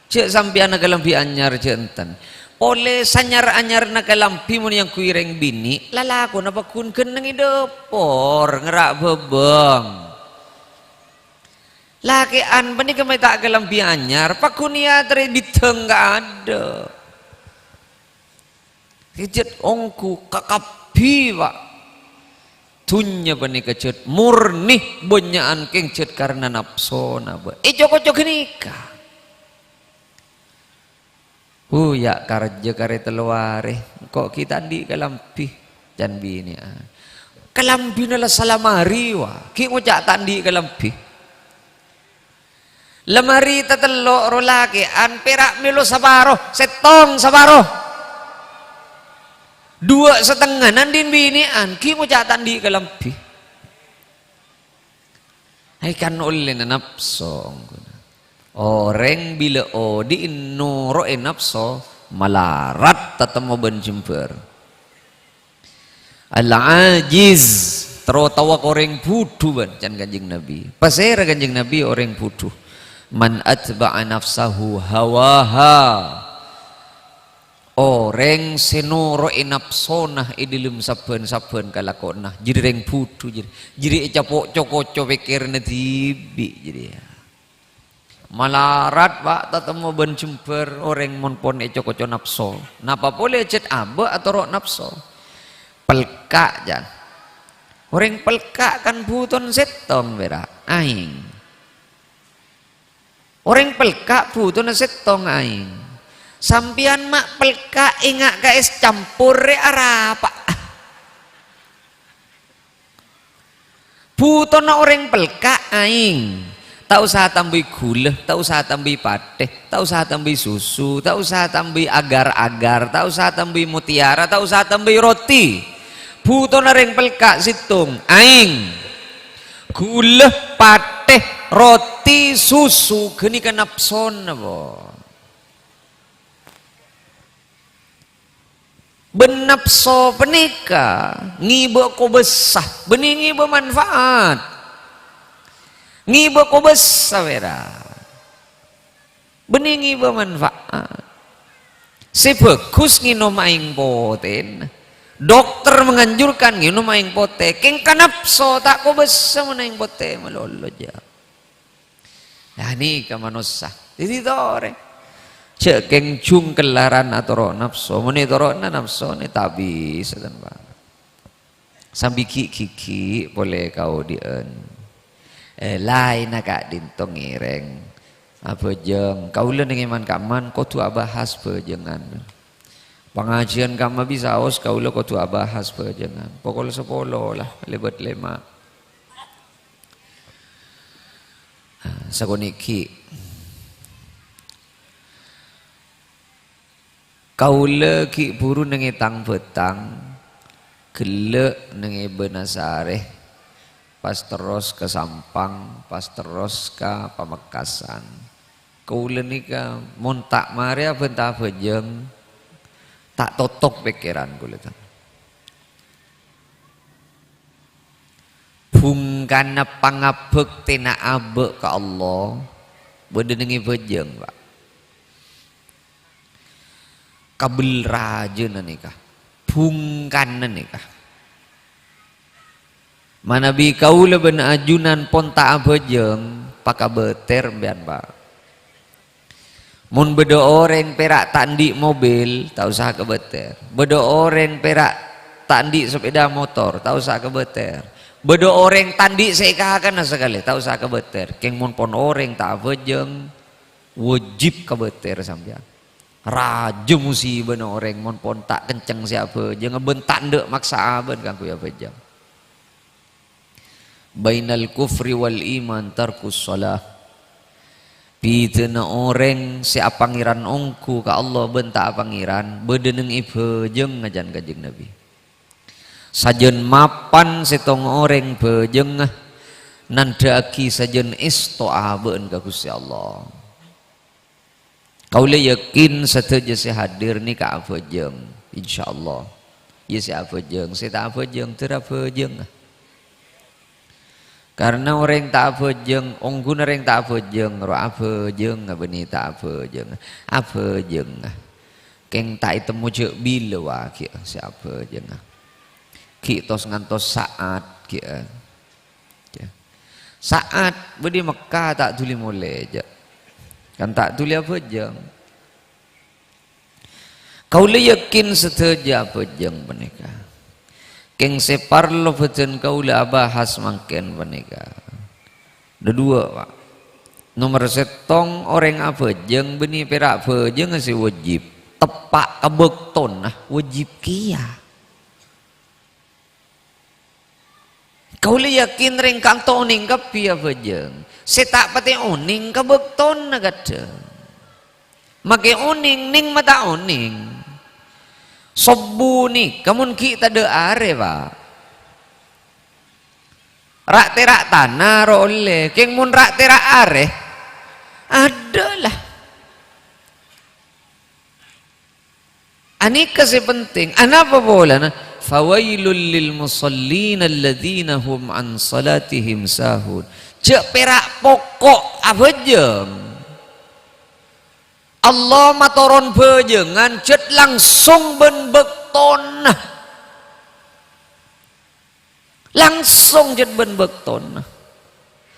cek sambian na kelambi anyar jenten oleh sanyar anyar na kelambi mun yang kuireng bini lalako na bakun keneng idepor ngerak bebeng laki an bani kemai tak kelambi anyar pakunia teri biteng gak ada kejet ongku kakapi pak tunya bani kejet murni bonyaan kengcet karena nafsu naba joko-joko nikah ya karja kare teluare kok kita di kelambi jan bini kelambi nala salamari wa ki ngucak tandi kelambi lemari tetelok rolake an perak milo sabaro setong sabaro 2,5 nandin binian ki mo jatan di kalampi ay kan oleh na nafso orang bila di inuro nafso malarat tatamo benjemper al-ajiz tawa orang budu ban can kanjeng Nabi pasera kanjeng Nabi orang budu man atba'a nafsahu hawaha orang senoro nafsonah idilum saben-saben kalakona jadi reng budu jadi capok coko pikir tibi jadi ya malarat pak tatamo ben jember orang monpon coko nafso napa boleh cet abe atau rok nafso pelka jan orang pelka kan buton setong bera aing orang pelka buton setong aing sampian mak pelka ingat ka es campur arapa buton orang pelka aing tak usah tambah gula, tak usah tambah pateh, tak usah tambah susu, tak usah tambah agar-agar, tak usah tambah mutiara, tak usah tambah roti. Buto nareng pelkak situng aing gula, pateh, roti, susu geni kan napson apa benapso penika ngiba ko besah bening ngiba manfaat ngiba ko besah wera bening ngiba manfaat sebagus nginom aing poten dokter menganjurkan nginom aing pote keng kanapso tak ko besah menaing pote malolo ja nah ini kamanusa jadi tore cek keng cung kelaran atau nafsu meni toro na nafsu ni tabi sedan ba sambil kiki boleh kau dien lain nak dintong ireng apa jeng kau le dengan kaman kau tu bahas pejengan pengajian kamu bisa os kau le kau tu bahas pejengan pokok 10 lah lebat 5 sagoniki kaula ki buru nengi tang petang gelek nengi benasare pas terus ke Sampang pas terus ke Pamekasan kaula nika mun tak mari apa entah bejeng tak totok pikiran kula tang bungkana pangabek tina abek ke Allah bede nengi bejeng Pak kabel raja nikah bungkan nikah mana bi kaula ben ajunan pon tak abejeng pakabeter mbian Pak mun bedo orang perak tandi mobil tak usah kebeter bedo orang perak tandi sepeda motor tak usah kebeter bedo orang tandi sekakan sekali tak usah kebeter keng mun pon orang tak abejeng wajib kebeter sampean raja musibah orang mon pon tak kenceng siapa jangan bentak ndek maksa ben kangku ya pejam bainal kufri wal iman tarkus shalah pitena orang si pangeran ongku ka Allah bentak pangeran bedeneng ibe jeung ngajan kanjeng Nabi sajen mapan setong orang bejeng nandaki sajen istoa beun ka Gusti Allah kaula yakin sateja si hadir ni ka afejeng insyaallah ya si afejeng si tak afejeng teu afejeng karena orang tak afejeng onggun orang tak afejeng ro afejeng beuni tak afejeng keng tak temu ceuk bila wa ki si afejeng ki tos ngantos saat ki saat beudi Mekah tak tuli mole je kan tak tuli apa jeng kau le yakin seteja apa jeng menika keng separlo peten kau le bahas mangken menika dua Pak nomor setong orang apa jeng beni perak apa jeng si wajib tepak kabekton nah wajib kia kau le yakin reng kantong ning kapi apa jeng setak pati oning kabekton na gada make oning ning mata oning sobu ni kamun kita de are Pak rak terak tanah role keng mun rak terak are adalah anika si penting anapa bola na fawailul lil musallin alladzina hum an salatihim sahun cek perak pokok abejeng Allah matoron bejengan cet langsung ben bekton langsung cet ben bekton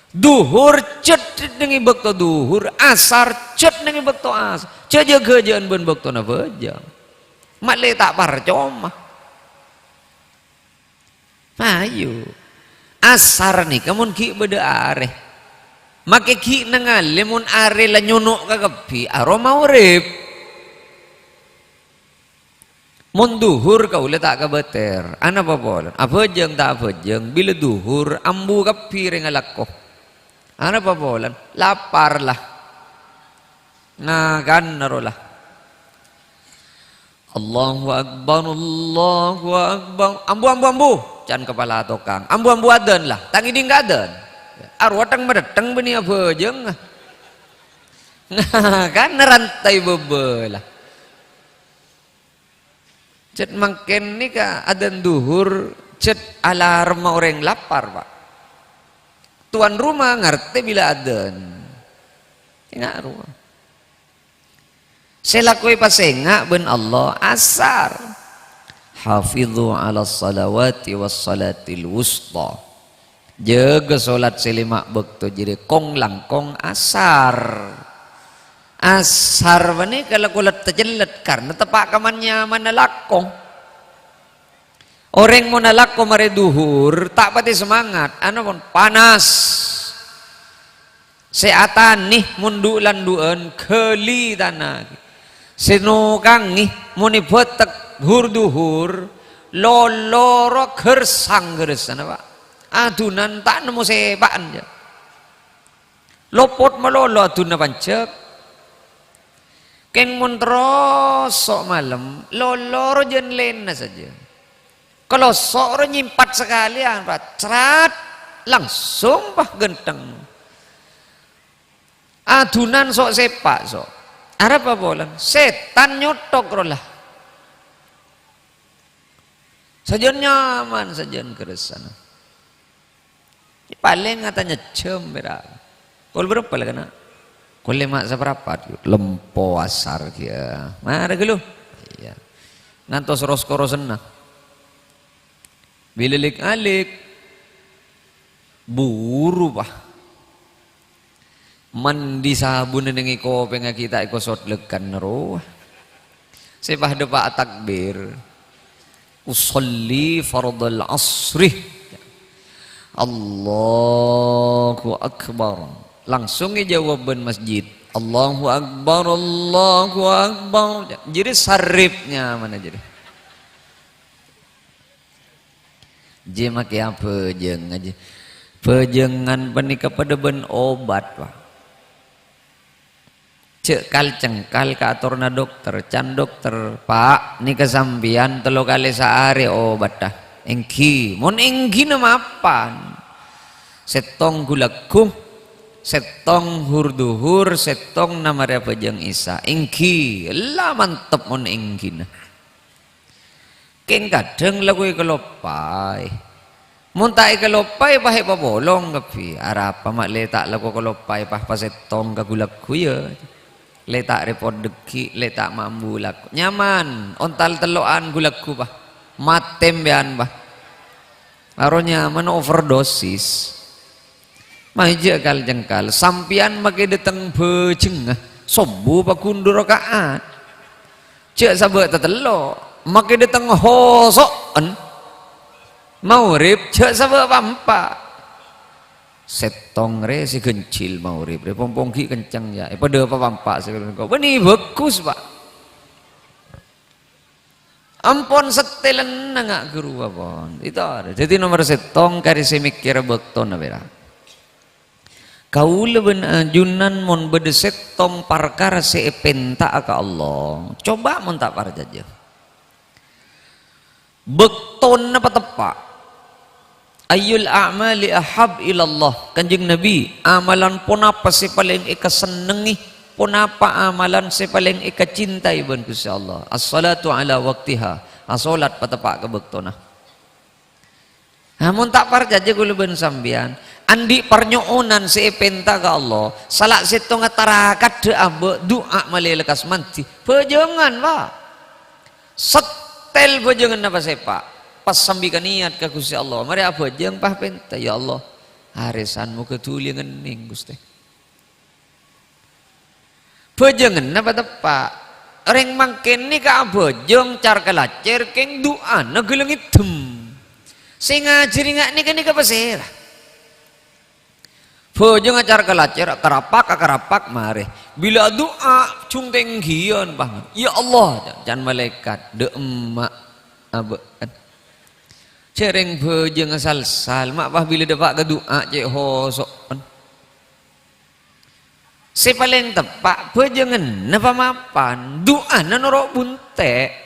duhur cet nengi bekto duhur asar cet nengi bekto asar cet jegejaan ben bekton abejeng mak le tak parcoma ayo asar nih kamun ki beda are make ki nengal lemun are la nyonok ka kepi aroma urip mun duhur kau le tak kabeter ana apa bolon apa jeng tak apa jeng bila duhur ambu kepi rengalakko Ana apa bolan? Lapar lah. Nah kan narolah. Allahu Akbar, Allahu Akbar. Ambu ambu ambu. Can kepala tokang. Ambu ambu adan lah. Tangi ding adan. Arwah tang medeteng beni apa jeung. Nah kan nerantai bebelah. Cet mangken ni ka adan duhur, cet alarm orang lapar pak. Tuan rumah ngerti bila adan. Ingat rumah. Selakui pasenga ben Allah asar. Hafidhu ala salawati was salatil wusta. Jaga solat selima bekto jadi kong langkong asar. Asar bani kalau kulat terjelat karena tepak kamannya mana lakong. Orang mau nalako mare duhur tak pati semangat, anu pun panas. Seatan nih mundu landuan keli tanah. Senokang nih muni betek duhur loloro gersang gersan apa? Adunan tak nemu sebaan aja. Lopot melolo adunan pancek. Keng mun terosok malam loloro jen lena saja. Kalau sok nyimpat sekalian pak cerat langsung pak genteng. Adunan sok sepak sok. Ada apa bolan? Setan nyotok rolah. Sajian nyaman sajian keresan. Paling katanya cem berak. Kol berapa lah kena? Kol lemak seberapa? Lempo asar kia. Mana gelu? Iya. Ngantos roskoro senang. Bila alik buru pak. Mandi sabun dengan iko pengen kita iko sot lekan roh. Sepah depa takbir. Usolli fardal asri. Allahu Akbar. Langsung jawaban masjid. Allahu Akbar, Allahu Akbar. Jadi saripnya mana jadi? Dia makai apa jeng aja. Pejengan penikah pada ben obat pak. Cekal cengkal ke aturna dokter, can dokter pak ni kesambian telo kali sehari obat dah. Engki, mon engki nama apa? Setong gulakum, setong hurduhur, setong nama dia pejeng isa. Engki, lah mantep mon engki na. Keng kadang lagu ikalopai. Muntai kalopai pahe pa bolong kapi. Arapa mak letak lagu kalopai pah pasetong kagulaku ya. Letak repot deki, letak mambu laku. Nyaman, ontal teloan gulaku pah. Matem bean pah. Baru nyaman overdosis. Maja kal jengkal. Sampian makai datang bejengah. Sobu pa kundur rakaat. Cek sabat tetelo. Makai datang hosokan. Maurib cek sabat pampa. Setong re si kencil maurib re pompongki kencang ya. Pada apa pampa sekarang kau. Beni bagus pak. Ampun setelan nangak guru apon. Itu ada. Jadi nomor setong kari semikir bekton abera. Kau leben ajunan mon bedeset tong parkara seepenta ka Allah. Coba mon tak parjaja. Bekton apa tepak? Ayul a'mali ahab ilallah. Kanjeng Nabi, amalan pun apa si paling ika senengi, pun apa amalan si paling ika cintai ban Gusti Allah. As-salatu ala waqtiha. As-salat patepak ke bektona. Namun tak parjaja kula ben sambian. Andi parnyoonan si penta ka Allah. Salak situ ngatarakat de ambe doa malilekas manti. Pejangan pak. Setel pejangan apa sepak. Pas sambikan niat ke Gusti Allah. Mari apa jeng pah penta ya Allah. Harisanmu ketuli ngening Gusti. Pejangan apa tepak. Orang mangken ni ka apa jeng car kelacer keng doa nageleng hitam. Sing ngajari ngak ni kan ni ka pasir. Pejangan car kelacer karapak mari. Bila doa cung tenggian pah. Ya Allah jangan malaikat de emak abean. Cereng bejeng asal sal mak bah bila dapat ke doa cek hosok Si paling tepat pejengen napa mapan doa norok bunte.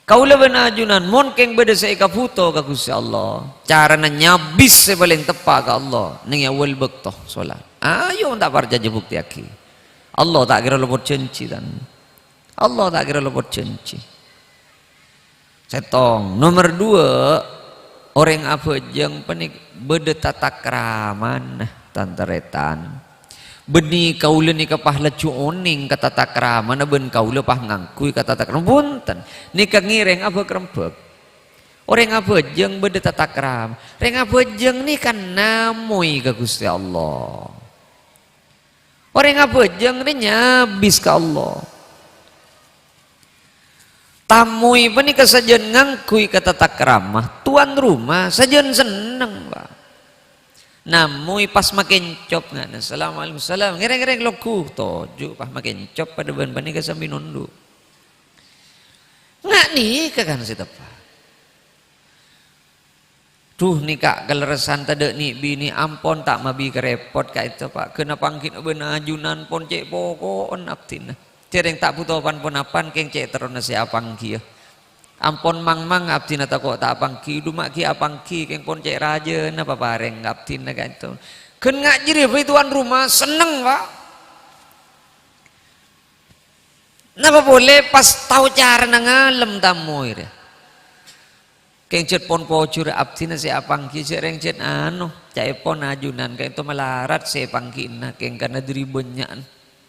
Kaula benajunan mon keng beda sa ikaputo ka Gusti Allah. Cara na nyabis si paling tepat ka Allah ning awal bekto salat. Ayo tak parja bukti aki. Allah tak kira luput cenci dan Allah tak kira luput cenci. Setong nomor 2 orang apa jeng penik beda tata kraman tantaretan. Beni kaula ni kapahla cuoning kata takrama na ben kaula pah ngangkui kata takrama punten ni kangireng apa krempek orang apa jeng beda tatakram reng apa jeng ni kan namoi ka Gusti Allah orang apa jeng ni nyabis ka Allah tamui pa ni kasajan ngangkui kata takrama tuan rumah sajan seneng Pak. Namui pas makin cop ngana assalamualaikum salam ngereng-ngereng loku toju pas makin cop pada ban bani ka sambil nunduk nggak nih kan si tepa tuh nih kak galeresan tade nih bini ampon tak mabi kerepot kak itu Pak kena pangkin benajunan pon cek pokon aptina cereng tak butuh pon apan keng cek terona si apang kia ampon mang abdi nata kok tak pangki dumak ki apangki keng pon cek raja napa pareng abdi na kan itu ken ngajiri tuan rumah seneng Pak napa boleh pas tahu cara ngalem tamu ire keng cet pon pocur abdi na si apangki cereng cet anu cek pon ajunan keng itu melarat si pangki na keng karena dribenya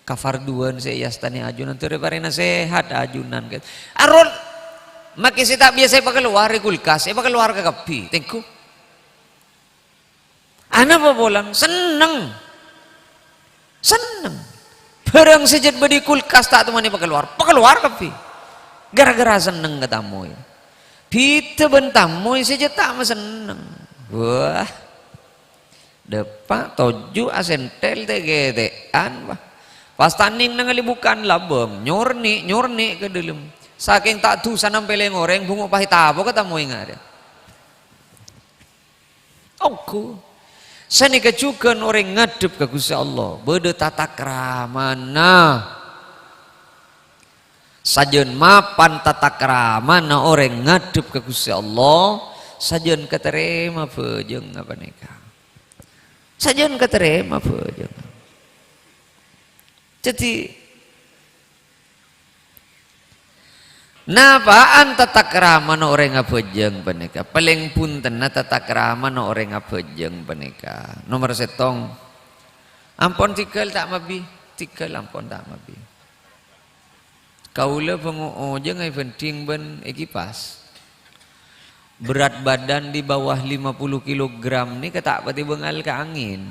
kafarduan si yastani ajunan tere parena sehat ajunan kan aron maki si tak biasa pakai luar kulkas, pakai luar ke kapi, tengku. Anak apa bolang seneng, seneng. Barang sejat bedi kulkas tak temani pakai luar kapi. Gara-gara seneng katamu ya. Pita bentamu sejat tak mah seneng. Wah, depak toju asentel tegetean bah. Pas tanding nangali bukan labem, nyorni ke dalam. Saking tak tu sanam peleng orang bungo pahit apa kata mau ingat. Aku sani kecukan orang ngadep ke Gusti Allah beda tata kramana sajen mapan tata kramana orang ngadep ke Gusti Allah sajen keterima pejeng apa nikah sajen keterima pejeng jadi napaan tata krama no orang ngapejeng penika paling punten na tata krama no orang ngapejeng penika nomor setong ampon tikal tak mabi tikal ampon tak mabi kaula penguujeng ai penting ben ekipas berat badan di bawah 50 kg ni ketak pati bengal ke angin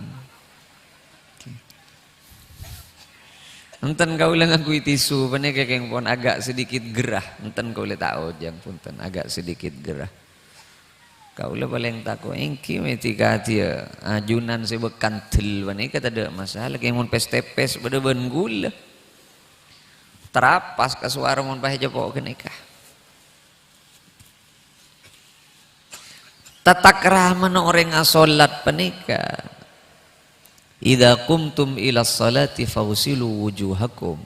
enten kau ulang aku tisu, panik keng pon agak sedikit gerah. Enten kau le tahu jang punten agak sedikit gerah. Kau le paling takut engki metika dia ajunan si bekantil panik kata ada masalah keng mon pes pada ben gula. Terapas ke suara mon pahe jepok kenikah. Tata krama no orang asolat panika. Idza qumtum ila salati fawsilu wujuhakum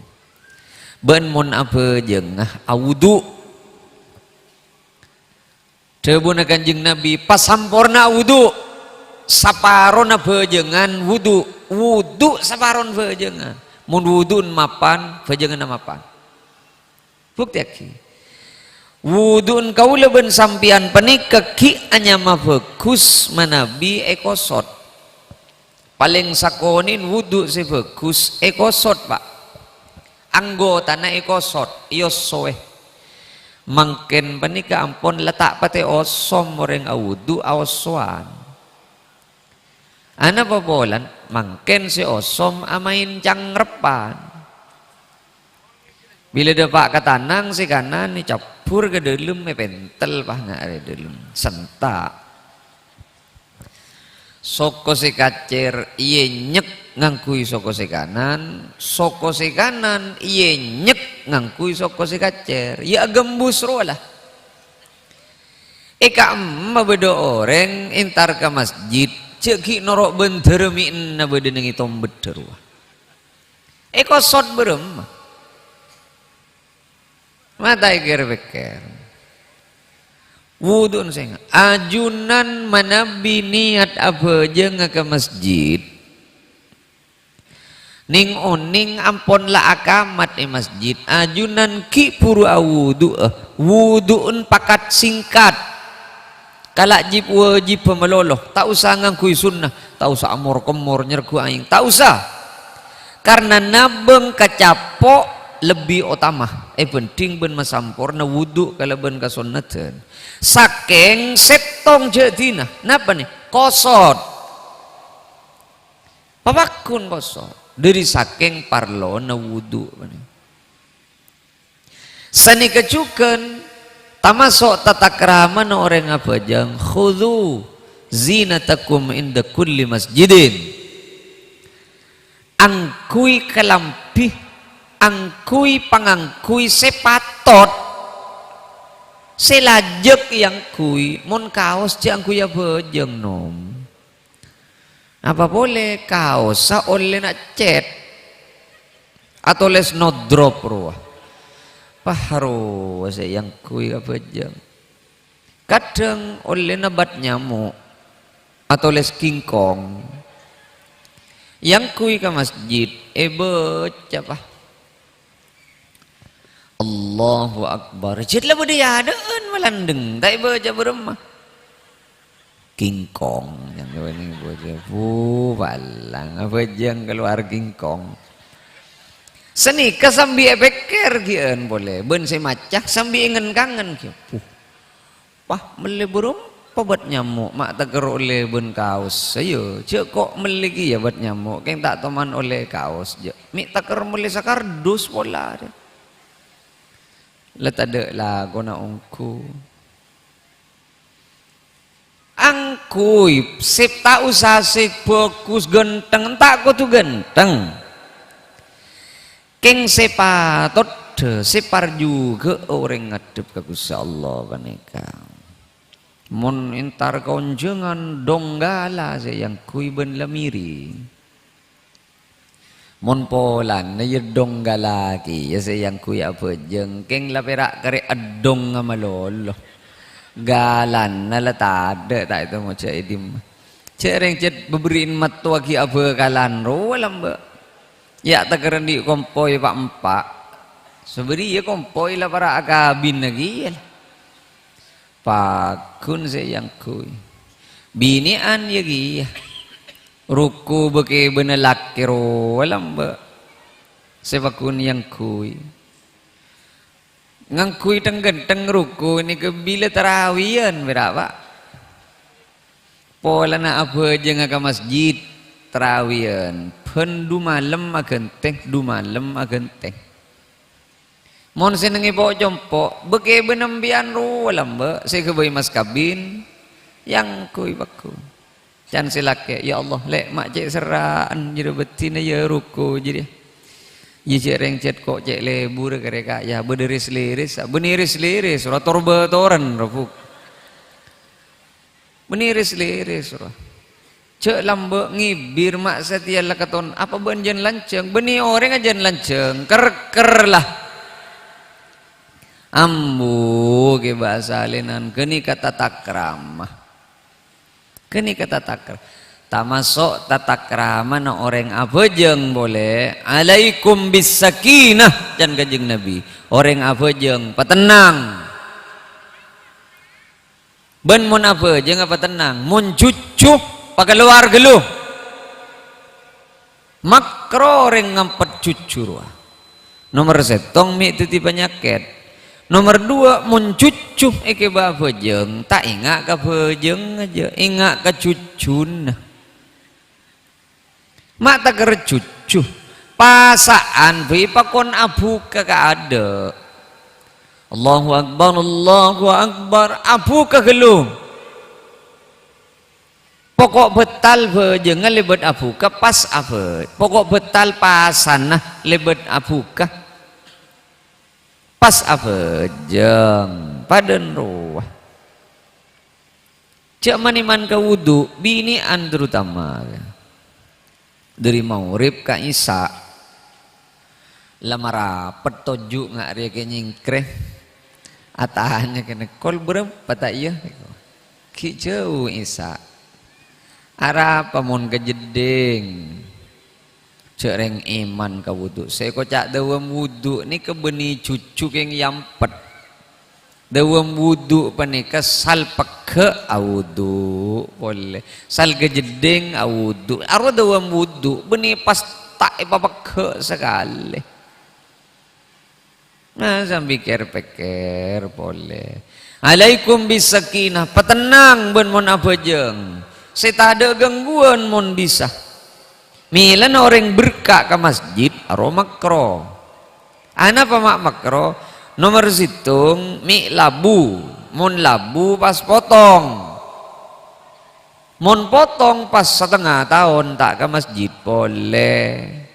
ben mun apa jengah awudu tebuna kanjeng Nabi pasampurna wudu saparon bejengan wudu saparon bejengan mun wudun mapan bejengan mapan bukti aki wudun kaula ben sampian panika ki anya mabagus manabi ekosot paling sakonin wudu si bagus ekosot Pak anggota na ekosot iyosoe mangken panika ampon letak pate osom orang awudu awaswan ana pabolan mangken si osom amain cangrepan bila depak ke tanang si kanan ni capur ke dalam pentel pah nggak ada dalam sentak soko si kacer iye nyek ngangkui soko si kanan iye nyek ngangkui soko si kacer ya gembus rolah eka emma beda orang entar ke masjid ceki norok bentermi na beda nengi tombet terua Kosot berem. Mata pikir. Wudu saya ajunan manabi niat apa jeung ke masjid. Ning oning ampon la akamat masjid. Ajunan ki puru awudu. Wuduun pakat singkat. Kalak jib wajib pemeloloh. Tak usah ngangkui sunnah. Tak usah amor kemor nyerku aing. Tak usah. Karena nabeng kacapok lebih utama. Penting ben masampurna wudu kalau ben kasunnatan. Saking setong jadina. Napa nih? Kosot. Papakun kosot. Dari saking parlo na wudu. Sani kecuken. Tamasok tata krama na orang apa jang. Khudhu zinatakum inda kulli masjidin. Angkui kalampih, angkui pangangkui sepatot, selajek yang kui, mon kaos jang kui apa jang nom. Apa boleh kaos sa oleh nak cet atau les no drop ruah. Paharo sa yang kui apa jang. Kadang oleh nabat nyamuk atau les kingkong. Yang kui ke masjid baca apa? Allahu Akbar. Jitlah budaya adaan melandeng. Tak baca beremah. Kingkong yang ini baca. Balang apa jang keluar kingkong. Seni kesambi pikir kian boleh. Ben saya macak sambil ingin kangen kian. Wah meleburum. Buat nyamuk mak tak oleh ben kaos saya cek kok meligi ya buat nyamuk keng tak teman oleh kaos je mi tak mulai sakardus pola dia letak ada lah guna ongku angkui sip tak usah sip fokus genteng tak aku tuh genteng keng sepatot separ juga orang ngadep ke Gusti Allah paneka. Mon intar konjengan donggala saya yang kui ben lamiri. Mon polan na yun donggala ki ya saya yang kui apa jengkeng la perak kare adong ngamalolo. Galan na latade tak itu mo cak idim. Cereng cet beberiin matua ki apa kalan ro lamba. Ya tak kerendi kompoi pak empak. Seberi ya kompoi la para akabin lagi ya. Pakun saya yang kui binian yagi ruku beke bener laki ro lamba sepakun yang kui ngang kui tenggenteng ruku ini ke bila tarawian berapa pola na apa jangan ke masjid tarawian pen du malam agenteng du malam agenteng mon senengi bawa jompo beke benembian ru lamba saya kebai mas kabin yang kui baku can silake ya Allah lek mak cek seraan jadi betina ya ruku jadi ya cek reng cet kok cek lebur kereka ya beniris liris rotor betoran rafuk beniris liris cek lamba ngibir mak setia lakaton apa benjen lanceng beni orang ajan lanceng ker lah ambu ke bahasa alinan keni kata takramah keni kata takram tamasok tatakrama na orang apa jeng boleh alaikum bis sakinah dan kajeng Nabi orang apa jeng patenang ben mon apa jeng apa tenang mon cucu pakeluar geluh makro orang ngampet cucu nomor setong mi titi penyakit. Nomor dua mencucuh eke bapa jeng tak ingat ke pejeng aja ingat ke cucun mak tak kercucuh pasaan bi pakon abu kakak ada Allahu Akbar abu kegelum pokok betal pejeng lebet abu ke pas apa pokok betal pasanah lebet abu ke pas apa jeng paden ruah cak maniman ke wudu binian terutama dari maurib ka isa lama rapet tojuk ngak dia ke nyingkreh atahannya kena kol berapa tak iya ki jauh isa arah pamun kejeding cereng iman ka wudu saya kocak dawam wudu ni ke beni cucu yang yampet dawam wudu panika sal peke awudu boleh sal kejeding awudu arwah dawam wudu beni pas tak peke sekali. Nah, sambil pikir boleh. Alaikum bisakinah, petenang ben mon apa jeng. Saya tak ada gangguan mon bisa. Milan orang berkah ke masjid aro makro. Ana apa mak makro? Nomor situng mi labu, mon labu pas potong. Mon potong pas setengah tahun tak ke masjid boleh.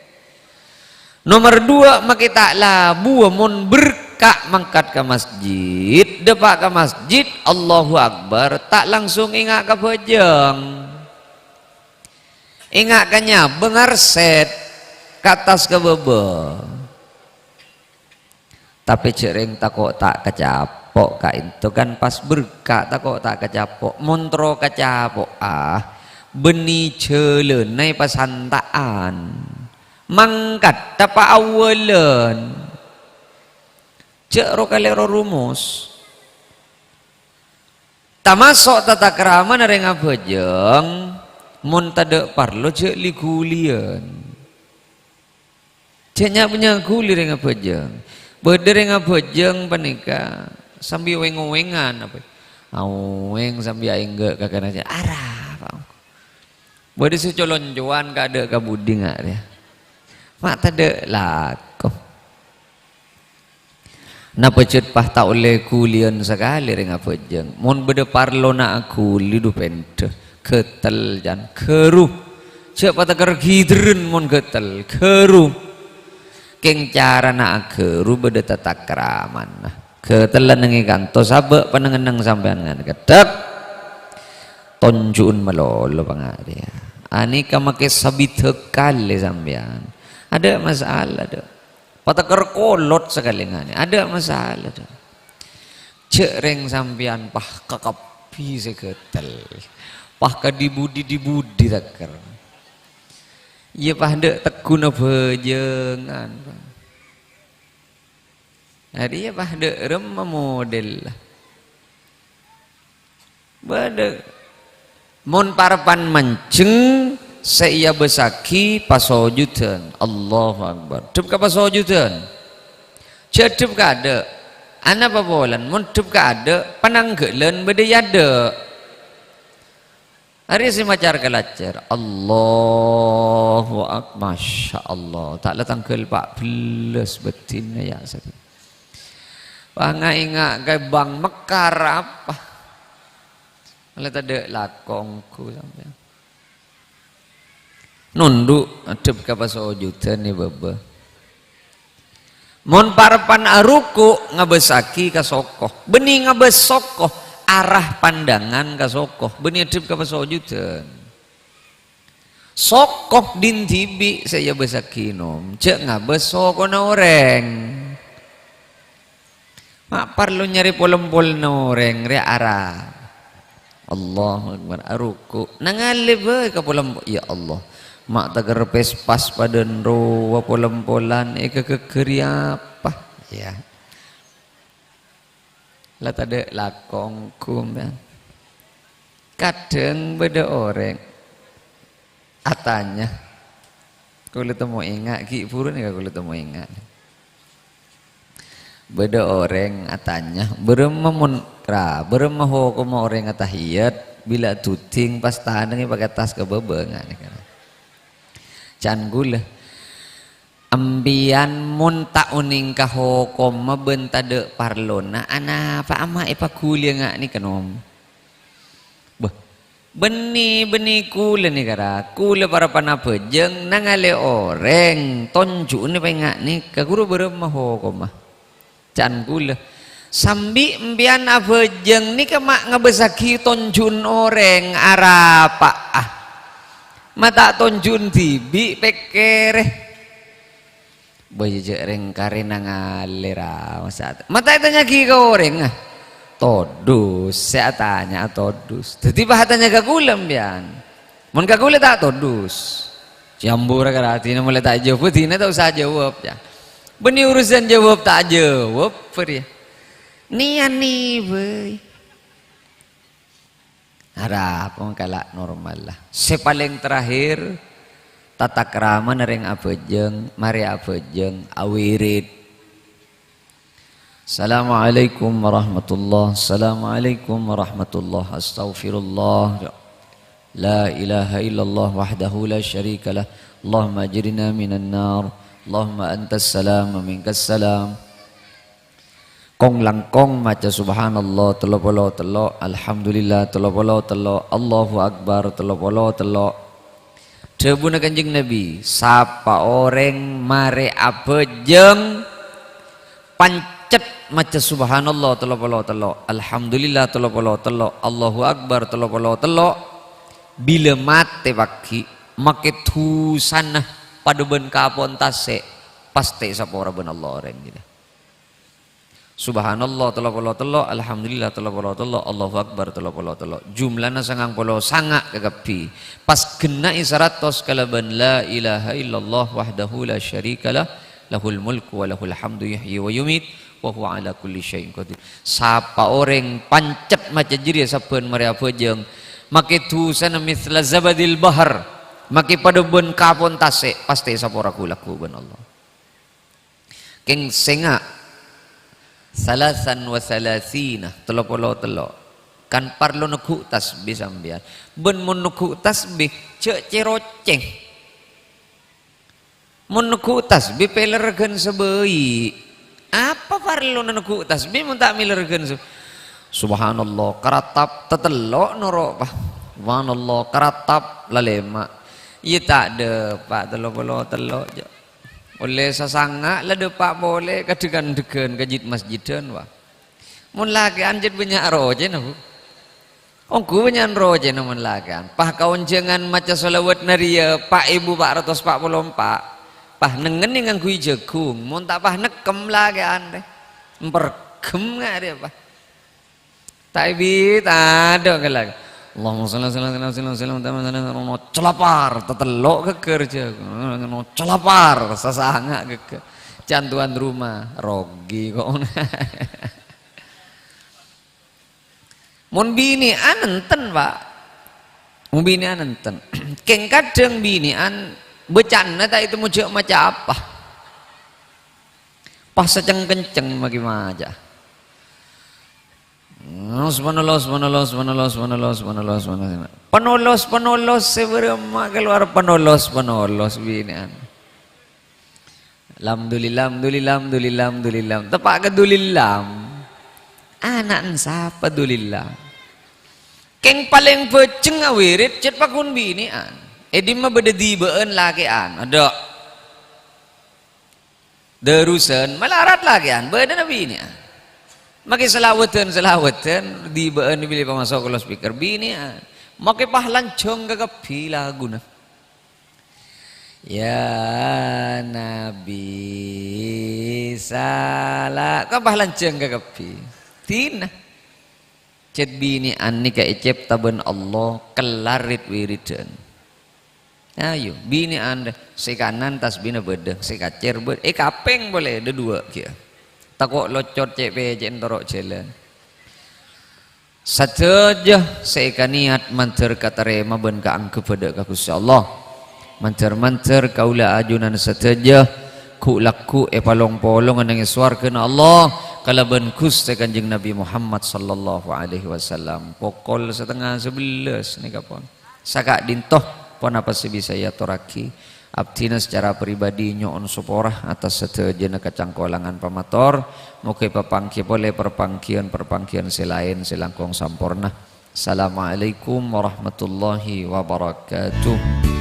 Nomor 2 makita labu mun berkak mangkat ke masjid depak ke masjid Allahu Akbar tak langsung ingat ke pejeng ingat ke bengar set ke atas ke bebe tapi cereng takok tak kecapok kak itu kan pas berkak takok tak kecapok montro kecapok beni celenai pasantaan mangkat tapa awalan cek rokalero rumus tamasok tata kerama nareng abajeng mun tade parlo cek likulian ceknya punya kuli reng abajeng bedereng abajeng panika sambil weng-wengan apa aweng sambil aing ge kakana arah pak bade secolon joan kada ka budi ngak dia mak tade laku napa cet pah tak oleh kulian sekali ring apa jeng mon bede parlo nak kuli du pente ketel jan keruh cek pata kergidren mon ketel keruh keng cara nak keruh bede tata keraman ketelan nengi kanto sabe panengeneng sampean ngan ketek tonjun melolo pangaria ani ka make sabit kali sampean ada masalah ada patakar kolot sekali ngani ada masalah ada cek reng sampian pah kakapi seketel pah kadibudi dibudi takar iya pah dek tekuna bejengan hari iya pah dek remah model lah bade mon parapan manceng saya besaki pasojutan Allahu Akbar dep ka pasojutan cedep ka ada ana pabolan mun dep ka ada pananggeuleun bede yade hari si macar kalacer Allahu Akbar Masya Allah tak letangkeul pak beles betina ya satu pangainga ke bang mekar apa oleh tade lakongku sampai nunduk adep ka pasojutan ni bebe mon parapan aruku ngabesaki ka sokoh beni ngabes sokoh arah pandangan ka sokoh beni adep ka pasojutan sokoh din tibi saya besaki nom cek ngabes sokoh na oreng mak parlo nyari polem-polem na oreng re arah Allahu Akbar aruku nangalib ka polem ya Allah mak tagar pespas paden ro wapolam-polan kekeri apa ya lah tade lakongkum ya kadang beda orang atanya kalau temu ingat ki purun ya kalau temu ingat beda orang atanya beremamun ra beremaho kuma orang atahiyat bila tuting pas tahan ngi pakai tas ke bebengan kan can gula ambian mun tak uning ka hokom maben tade parlona ana apa ama epa kuliah ngak ni kanom bah beni kula ni kara kula para panapa jeng nangale oreng tonju ni pengak ni ka guru beremah hokom can gula sambi ambian apa jeng ni ka mak ngabesaki tonjun oreng arapa mata tonjun tibi pekere Bejek reng karena ngalera masa. Mata tanya ki kau reng ah. Todus, saya tanya todus. Tiba tanya kagulam bian. Mun kagula tak todus. Jambur kerati na mulai tak jawab, tina tak usah jawab ya. Beni urusan jawab tak jawab per ya. Ni boy. Harap kalak normal lah. Sepaling terakhir tata krama nereng apejeng, mari apejeng awirid. Assalamualaikum warahmatullah. Assalamualaikum warahmatullah. Astaghfirullah. La ilaha illallah wahdahu la syarika lah. Allahumma ajirna minan nar. Allahumma antas salam wa minkas salam. Kong langkong maca subhanallah telo, alhamdulillah telo, Allahu akbar telo. Debuna Kanjeng Nabi, sapa orang mare apejeng pancet maca subhanallah telo, alhamdulillah telo, Allahu akbar telo, bila mate baki make thusana pada ben kapon tase pasti sapa ora ben Allah orang gitu. Subhanallah telo, alhamdulillah telo, Allahu akbar telo. Jumlahna 90 sangak kagapi. Pas kena isaratos kalaban la ilaha illallah wahdahu la syarikalah lahul mulku wa lahul hamdu yuhyi wa yumit wa huwa ala kulli syai'in qadir. Sapa orang pancet maca jiri sapeun mari apejeng make tusana mithla zabadil bahar make pada ben kapon tase pasti sapa ora kulaku ben Allah. Keng senga salasan wa salasina telo kan parlo nuku tasbih sambian ben mun nuku tasbih cek ceroceng mun nuku tasbih pelergen sebei apa parlo nuku tasbih mun tak milergen subhanallah karatap tetelok norok pa subhanallah karatap lalema iya tak ada pak telo je oleh sasanga lah depak boleh kadegan-degan kajit masjidan wah mun lagi anjet banyak roje nah ongku banyak roje nah mun lagi pah kawan jangan maca salawat naria pak ibu pak ratus pak bolong pak pah nengen dengan kui jagung mun tak pah nekem lagi ande mempergem nggak dia pah tak ada ke lagi Allahumma salli ala sayyidina celapar tetelok ke kerja celapar sasanga ke cantuan rumah rogi kok mun bini anenten pak mun bini anenten keng kadang bini an becana tak itu mujak maca apa pas seceng-kenceng bagaimana Subhanallah penolos seberapa keluar penolos binian alhamdulillah tepak kedulillam anak siapa dulillah keng paling beceng awirit cet pakun binian edi mah beda dibeen lakian ada derusan melarat lakian beda binian makai selawatan di baan dibeli pemasok kalau speaker bini makai pahlancong kagapi laguna ya Nabi salah kau pahlancong kagapi tina cet bini an nika ecep taben Allah kelarit wiridan ayo bini anda sekanan tasbihna bedeng sekacer bed kapeng boleh ada dua kia takut locot cek entorok jalan saja saya niat manter katarema ben kaang kepada Gusti Allah manter kaula ajunan saja ku laku palong-polong nang swarkeun Allah kalaban Gusti Kanjeng Nabi Muhammad sallallahu alaihi wasallam pukul 10:30 nika pon sakak dintoh pon apa sih bisa ya toraki abdina secara pribadi nyoon suporah atas setajana kecangkolangan pamator mukai papangki boleh perpangkian selain selangkong sampurna. Assalamualaikum warahmatullahi wabarakatuh.